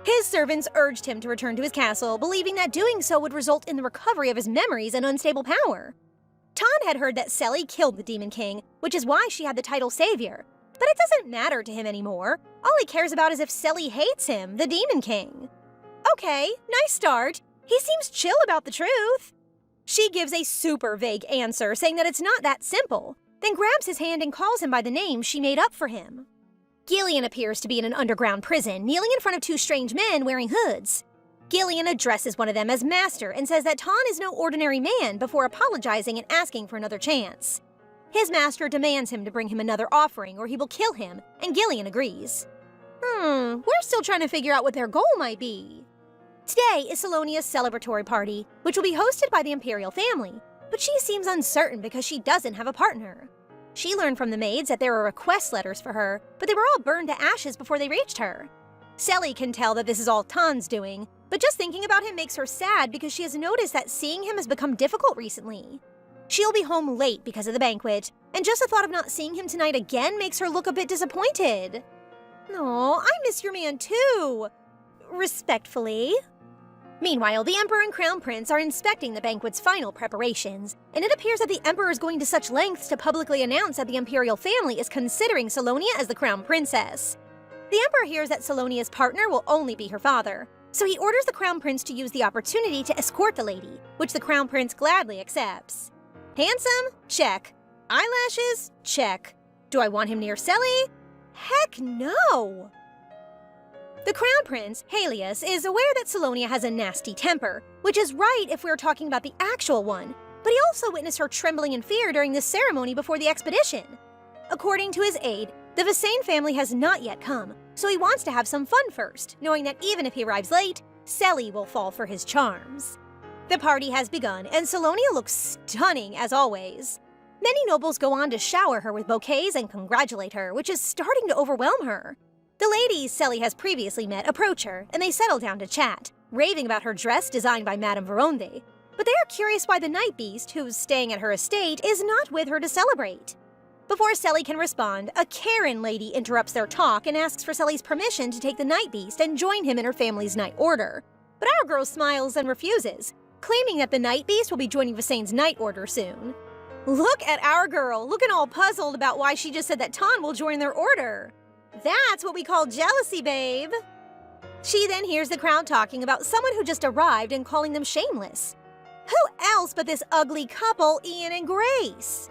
His servants urged him to return to his castle, believing that doing so would result in the recovery of his memories and unstable power. Ton had heard that Selly killed the Demon King, which is why she had the title Savior. But it doesn't matter to him anymore. All he cares about is if Selly hates him, the Demon King. Okay, nice start. He seems chill about the truth. She gives a super vague answer, saying that it's not that simple, then grabs his hand and calls him by the name she made up for him. Gillian appears to be in an underground prison, kneeling in front of two strange men wearing hoods. Gillian addresses one of them as Master and says that Ton is no ordinary man before apologizing and asking for another chance. His master demands him to bring him another offering or he will kill him, and Gillian agrees. We're still trying to figure out what their goal might be. Today is Selonia's celebratory party, which will be hosted by the Imperial family, but she seems uncertain because she doesn't have a partner. She learned from the maids that there were request letters for her, but they were all burned to ashes before they reached her. Selly can tell that this is all Ton's doing, but just thinking about him makes her sad because she has noticed that seeing him has become difficult recently. She'll be home late because of the banquet, and just the thought of not seeing him tonight again makes her look a bit disappointed. Aw, I miss your man too. Respectfully. Meanwhile, the Emperor and Crown Prince are inspecting the banquet's final preparations, and it appears that the Emperor is going to such lengths to publicly announce that the Imperial family is considering Selonia as the Crown Princess. The Emperor hears that Selonia's partner will only be her father, so he orders the Crown Prince to use the opportunity to escort the lady, which the Crown Prince gladly accepts. Handsome? Check. Eyelashes? Check. Do I want him near Selly? Heck no! The Crown Prince, Helios, is aware that Selonia has a nasty temper, which is right if we're talking about the actual one, but he also witnessed her trembling in fear during the ceremony before the expedition. According to his aide, the Vasane family has not yet come, so he wants to have some fun first, knowing that even if he arrives late, Selly will fall for his charms. The party has begun, and Selonia looks stunning as always. Many nobles go on to shower her with bouquets and congratulate her, which is starting to overwhelm her. The ladies Selly has previously met approach her, and they settle down to chat, raving about her dress designed by Madame Veronde. But they are curious why the night beast, who's staying at her estate, is not with her to celebrate. Before Selly can respond, a Karen lady interrupts their talk and asks for Selly's permission to take the night beast and join him in her family's night order. But our girl smiles and refuses, claiming that the night beast will be joining Vasane's night order soon. Look at our girl, looking all puzzled about why she just said that Tan will join their order. That's what we call jealousy, babe. She then hears the crowd talking about someone who just arrived and calling them shameless. Who else but this ugly couple, Ian and Grace?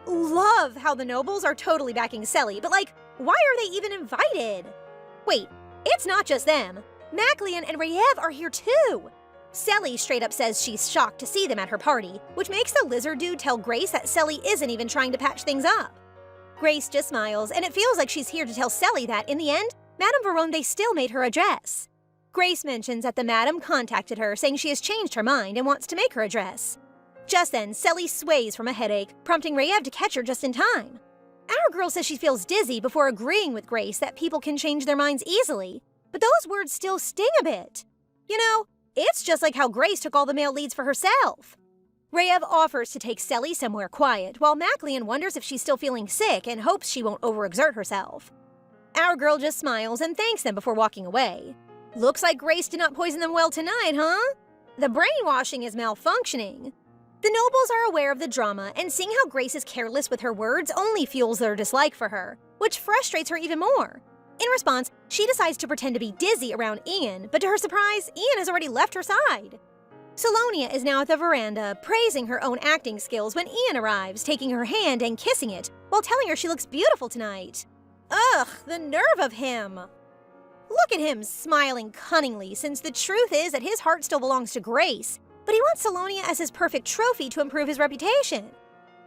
Love how the nobles are totally backing Selly, but why are they even invited? Wait, it's not just them. Maclean and Rayev are here too. Selly straight up says she's shocked to see them at her party, which makes the lizard dude tell Grace that Selly isn't even trying to patch things up. Grace just smiles, and it feels like she's here to tell Selly that, in the end, Madame Veronde still made her a dress. Grace mentions that the madam contacted her, saying she has changed her mind and wants to make her a dress. Just then, Selly sways from a headache, prompting Rayev to catch her just in time. Our girl says she feels dizzy before agreeing with Grace that people can change their minds easily, but those words still sting a bit. You know, it's just like how Grace took all the male leads for herself. Rayev offers to take Selly somewhere quiet, while Maclean wonders if she's still feeling sick and hopes she won't overexert herself. Our girl just smiles and thanks them before walking away. Looks like Grace did not poison them well tonight, huh? The brainwashing is malfunctioning. The nobles are aware of the drama, and seeing how Grace is careless with her words only fuels their dislike for her, which frustrates her even more. In response, she decides to pretend to be dizzy around Ian, but to her surprise, Ian has already left her side. Selonia is now at the veranda, praising her own acting skills when Ian arrives, taking her hand and kissing it, while telling her she looks beautiful tonight. Ugh, the nerve of him! Look at him smiling cunningly, since the truth is that his heart still belongs to Grace, but he wants Selonia as his perfect trophy to improve his reputation.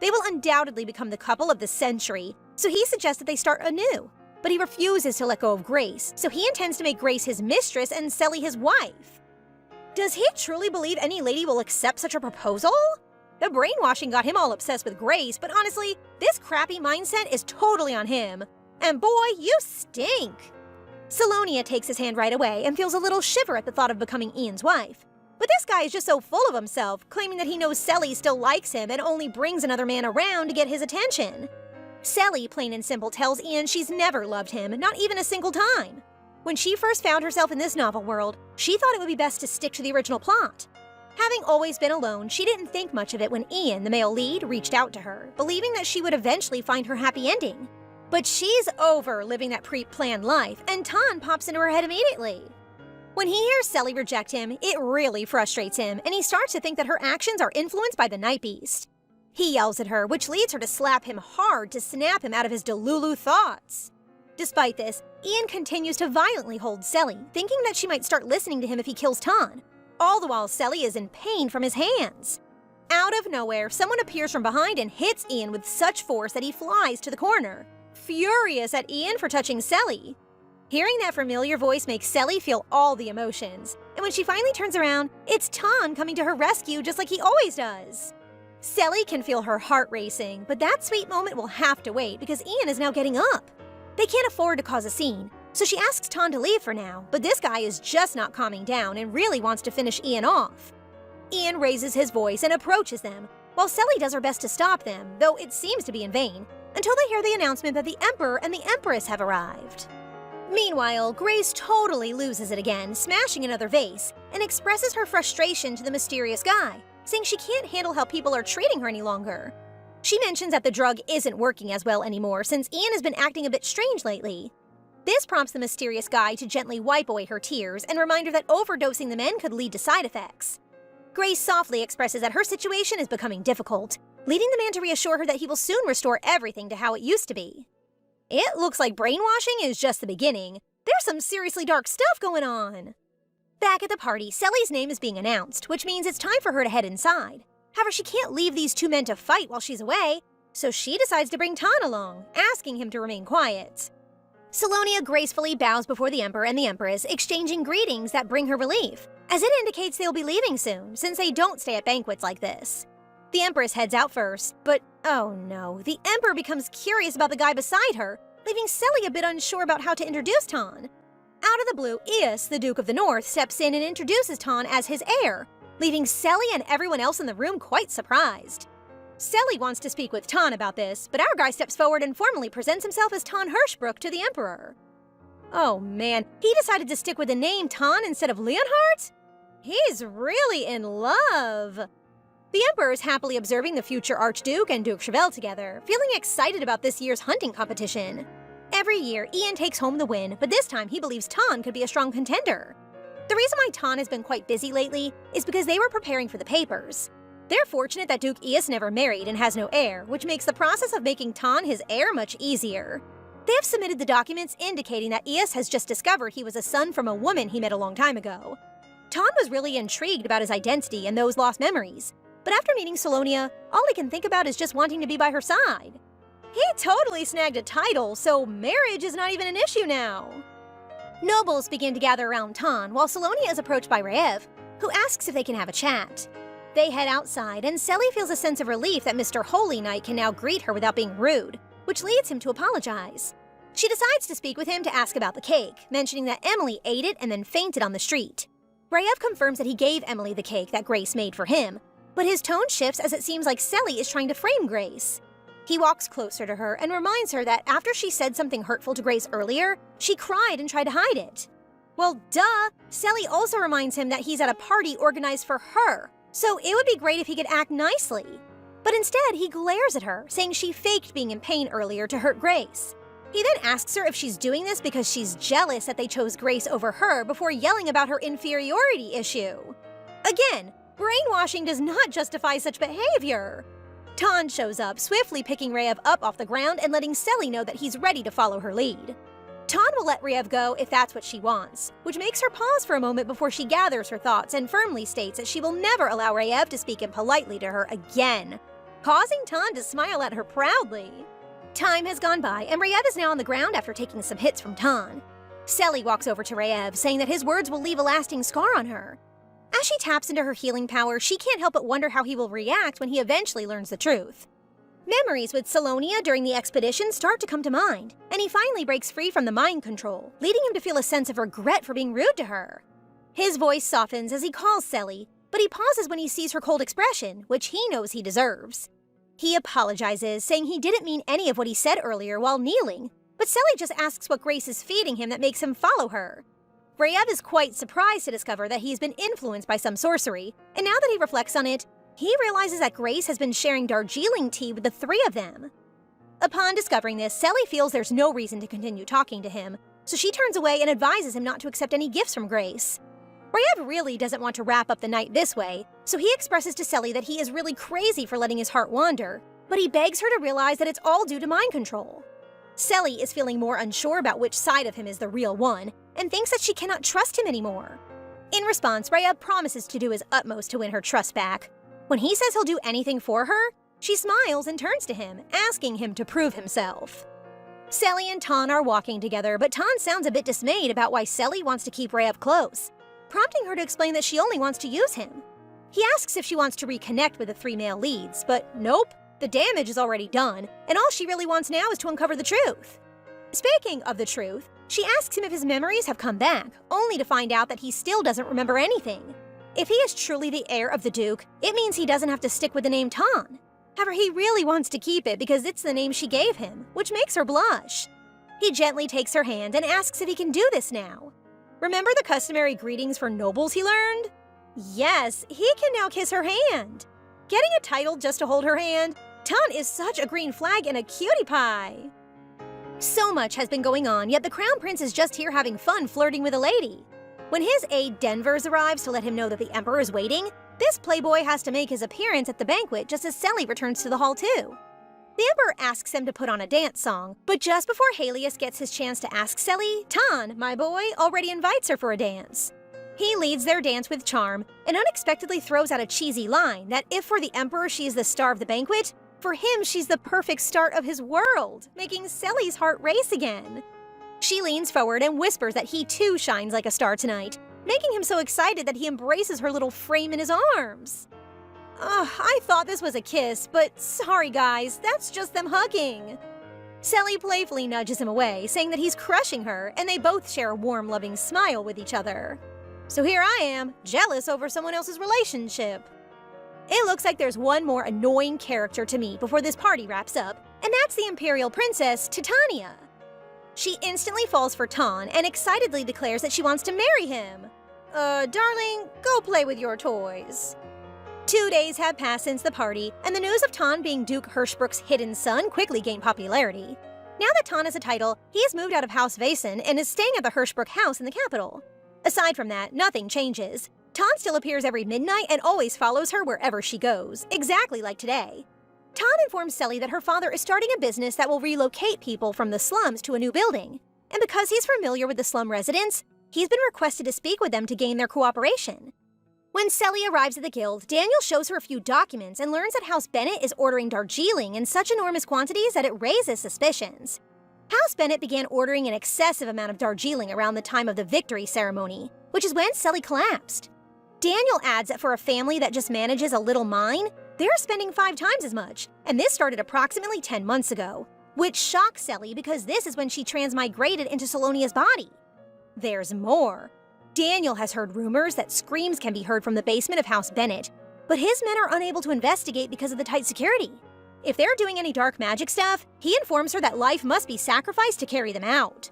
They will undoubtedly become the couple of the century, so he suggests that they start anew, but he refuses to let go of Grace, so he intends to make Grace his mistress and Selly his wife. Does he truly believe any lady will accept such a proposal? The brainwashing got him all obsessed with Grace, but honestly, this crappy mindset is totally on him. And boy, you stink! Selonia takes his hand right away and feels a little shiver at the thought of becoming Ian's wife. But this guy is just so full of himself, claiming that he knows Selly still likes him and only brings another man around to get his attention. Selly, plain and simple, tells Ian she's never loved him, not even a single time. When she first found herself in this novel world, she thought it would be best to stick to the original plot. Having always been alone, she didn't think much of it when Ian, the male lead, reached out to her, believing that she would eventually find her happy ending. But she's over living that pre-planned life, and Tan pops into her head immediately. When he hears Selly reject him, it really frustrates him, and he starts to think that her actions are influenced by the Night Beast. He yells at her, which leads her to slap him hard to snap him out of his delulu thoughts. Despite this, Ian continues to violently hold Selly, thinking that she might start listening to him if he kills Tan, all the while Selly is in pain from his hands. Out of nowhere, someone appears from behind and hits Ian with such force that he flies to the corner, furious at Ian for touching Selly. Hearing that familiar voice makes Selly feel all the emotions, and when she finally turns around, it's Tan coming to her rescue just like he always does. Selly can feel her heart racing, but that sweet moment will have to wait because Ian is now getting up. They can't afford to cause a scene, so she asks Tan to leave for now, but this guy is just not calming down and really wants to finish Ian off. Ian raises his voice and approaches them, while Selly does her best to stop them, though it seems to be in vain, until they hear the announcement that the Emperor and the Empress have arrived. Meanwhile, Grace totally loses it again, smashing another vase, and expresses her frustration to the mysterious guy, saying she can't handle how people are treating her any longer. She mentions that the drug isn't working as well anymore since Ian has been acting a bit strange lately. This prompts the mysterious guy to gently wipe away her tears and remind her that overdosing the men could lead to side effects. Grace softly expresses that her situation is becoming difficult, leading the man to reassure her that he will soon restore everything to how it used to be. It looks like brainwashing is just the beginning. There's some seriously dark stuff going on. Back at the party, Selly's name is being announced, which means it's time for her to head inside. However, she can't leave these two men to fight while she's away, so she decides to bring Tan along, asking him to remain quiet. Selonia gracefully bows before the Emperor and the Empress, exchanging greetings that bring her relief, as it indicates they'll be leaving soon, since they don't stay at banquets like this. The Empress heads out first, but oh no, the Emperor becomes curious about the guy beside her, leaving Selly a bit unsure about how to introduce Tan. Out of the blue, Eos, the Duke of the North, steps in and introduces Tan as his heir, leaving Selly and everyone else in the room quite surprised. Selly wants to speak with Tan about this, but our guy steps forward and formally presents himself as Tan Hirschbrook to the Emperor. Oh man, he decided to stick with the name Tan instead of Leonhardt? He's really in love. The Emperor is happily observing the future Archduke and Duke Chevelle together, feeling excited about this year's hunting competition. Every year, Ian takes home the win, but this time he believes Tan could be a strong contender. The reason why Tan has been quite busy lately is because they were preparing for the papers. They're fortunate that Duke Eos never married and has no heir, which makes the process of making Tan his heir much easier. They have submitted the documents indicating that Eos has just discovered he was a son from a woman he met a long time ago. Tan was really intrigued about his identity and those lost memories, but after meeting Selonia, all he can think about is just wanting to be by her side. He totally snagged a title, so marriage is not even an issue now. Nobles begin to gather around Tan while Selonia is approached by Raev, who asks if they can have a chat. They head outside, and Selly feels a sense of relief that Mr. Holy Knight can now greet her without being rude, which leads him to apologize. She decides to speak with him to ask about the cake, mentioning that Emily ate it and then fainted on the street. Raev confirms that he gave Emily the cake that Grace made for him, but his tone shifts as it seems like Selly is trying to frame Grace. He walks closer to her and reminds her that after she said something hurtful to Grace earlier, she cried and tried to hide it. Well, duh! Selly also reminds him that he's at a party organized for her, so it would be great if he could act nicely. But instead, he glares at her, saying she faked being in pain earlier to hurt Grace. He then asks her if she's doing this because she's jealous that they chose Grace over her before yelling about her inferiority issue. Again, brainwashing does not justify such behavior. Tan shows up, swiftly picking Raev up off the ground and letting Selly know that he's ready to follow her lead. Tan will let Raev go if that's what she wants, which makes her pause for a moment before she gathers her thoughts and firmly states that she will never allow Raev to speak impolitely to her again, causing Tan to smile at her proudly. Time has gone by, and Raev is now on the ground after taking some hits from Tan. Selly walks over to Raev, saying that his words will leave a lasting scar on her. As she taps into her healing power, she can't help but wonder how he will react when he eventually learns the truth. Memories with Selonia during the expedition start to come to mind, and he finally breaks free from the mind control, leading him to feel a sense of regret for being rude to her. His voice softens as he calls Selly, but he pauses when he sees her cold expression, which he knows he deserves. He apologizes, saying he didn't mean any of what he said earlier while kneeling, but Selly just asks what Grace is feeding him that makes him follow her. Raev is quite surprised to discover that he's been influenced by some sorcery, and now that he reflects on it, he realizes that Grace has been sharing Darjeeling tea with the three of them. Upon discovering this, Selly feels there's no reason to continue talking to him, so she turns away and advises him not to accept any gifts from Grace. Raev really doesn't want to wrap up the night this way, so he expresses to Selly that he is really crazy for letting his heart wander, but he begs her to realize that it's all due to mind control. Selly is feeling more unsure about which side of him is the real one, and thinks that she cannot trust him anymore. In response, Raev promises to do his utmost to win her trust back. When he says he'll do anything for her, she smiles and turns to him, asking him to prove himself. Selly and Tan are walking together, but Tan sounds a bit dismayed about why Selly wants to keep Raev close, prompting her to explain that she only wants to use him. He asks if she wants to reconnect with the three male leads, but nope, the damage is already done, and all she really wants now is to uncover the truth. Speaking of the truth, she asks him if his memories have come back, only to find out that he still doesn't remember anything. If he is truly the heir of the Duke, it means he doesn't have to stick with the name Tan. However, he really wants to keep it because it's the name she gave him, which makes her blush. He gently takes her hand and asks if he can do this now. Remember the customary greetings for nobles he learned? Yes, he can now kiss her hand. Getting a title just to hold her hand? Tan is such a green flag and a cutie pie. So much has been going on, yet the Crown Prince is just here having fun flirting with a lady. When his aide Denvers arrives to let him know that the Emperor is waiting, this playboy has to make his appearance at the banquet just as Selly returns to the hall too. The Emperor asks them to put on a dance song, but just before Helios gets his chance to ask Selly, Tan, my boy, already invites her for a dance. He leads their dance with charm and unexpectedly throws out a cheesy line that if for the Emperor she is the star of the banquet, for him she's the perfect start of his world, making Selly's heart race again. She leans forward and whispers that he too shines like a star tonight, making him so excited that he embraces her little frame in his arms. I thought this was a kiss, but sorry guys, that's just them hugging. Selly playfully nudges him away, saying that he's crushing her, and they both share a warm, loving smile with each other. So here I am, jealous over someone else's relationship. It looks like there's one more annoying character to meet before this party wraps up, and that's the Imperial Princess, Titania. She instantly falls for Tan and excitedly declares that she wants to marry him. Darling, go play with your toys. 2 days have passed since the party, and the news of Tan being Duke Hirschbrook's hidden son quickly gained popularity. Now that Tan has a title, he has moved out of House Vaesen and is staying at the Hirschbrook house in the capital. Aside from that, nothing changes. Tan still appears every midnight and always follows her wherever she goes, exactly like today. Tan informs Selly that her father is starting a business that will relocate people from the slums to a new building. And because he's familiar with the slum residents, he's been requested to speak with them to gain their cooperation. When Selly arrives at the guild, Daniel shows her a few documents and learns that House Bennett is ordering Darjeeling in such enormous quantities that it raises suspicions. House Bennett began ordering an excessive amount of Darjeeling around the time of the victory ceremony, which is when Selly collapsed. Daniel adds that for a family that just manages a little mine, they're spending 5 times as much, and this started approximately 10 months ago, which shocks Selly because this is when she transmigrated into Selonia's body. There's more. Daniel has heard rumors that screams can be heard from the basement of House Bennett, but his men are unable to investigate because of the tight security. If they're doing any dark magic stuff, he informs her that life must be sacrificed to carry them out.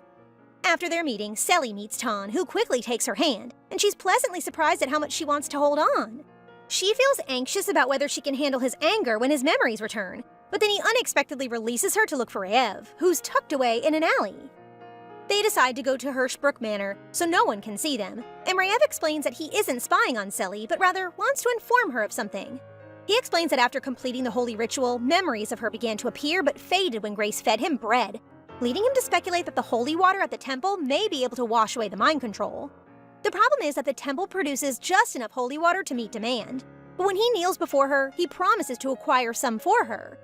After their meeting, Selly meets Tan, who quickly takes her hand, and she's pleasantly surprised at how much she wants to hold on. She feels anxious about whether she can handle his anger when his memories return, but then he unexpectedly releases her to look for Ev, who's tucked away in an alley. They decide to go to Hirschbrook Manor so no one can see them, and Rayev explains that he isn't spying on Selly, but rather wants to inform her of something. He explains that after completing the holy ritual, memories of her began to appear but faded when Grace fed him bread, leading him to speculate that the holy water at the temple may be able to wash away the mind control. The problem is that the temple produces just enough holy water to meet demand, but when he kneels before her, he promises to acquire some for her.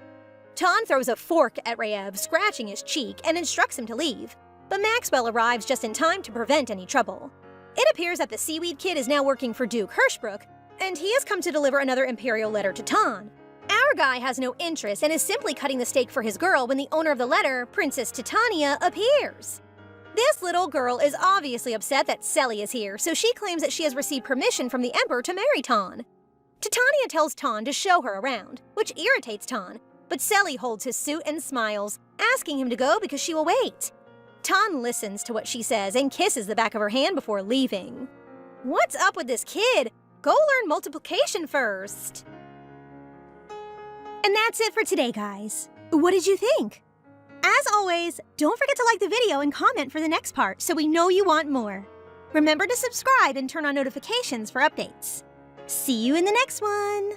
Tan throws a fork at Rayev, scratching his cheek, and instructs him to leave. But Maxwell arrives just in time to prevent any trouble. It appears that the Seaweed Kid is now working for Duke Hirschbrook, and he has come to deliver another imperial letter to Tan. Our guy has no interest and is simply cutting the steak for his girl when the owner of the letter, Princess Titania, appears. This little girl is obviously upset that Selly is here, so she claims that she has received permission from the Emperor to marry Tan. Titania tells Tan to show her around, which irritates Tan, but Selly holds his suit and smiles, asking him to go because she will wait. Tan listens to what she says and kisses the back of her hand before leaving. What's up with this kid? Go learn multiplication first. And that's it for today, guys. What did you think? As always, don't forget to like the video and comment for the next part so we know you want more. Remember to subscribe and turn on notifications for updates. See you in the next one!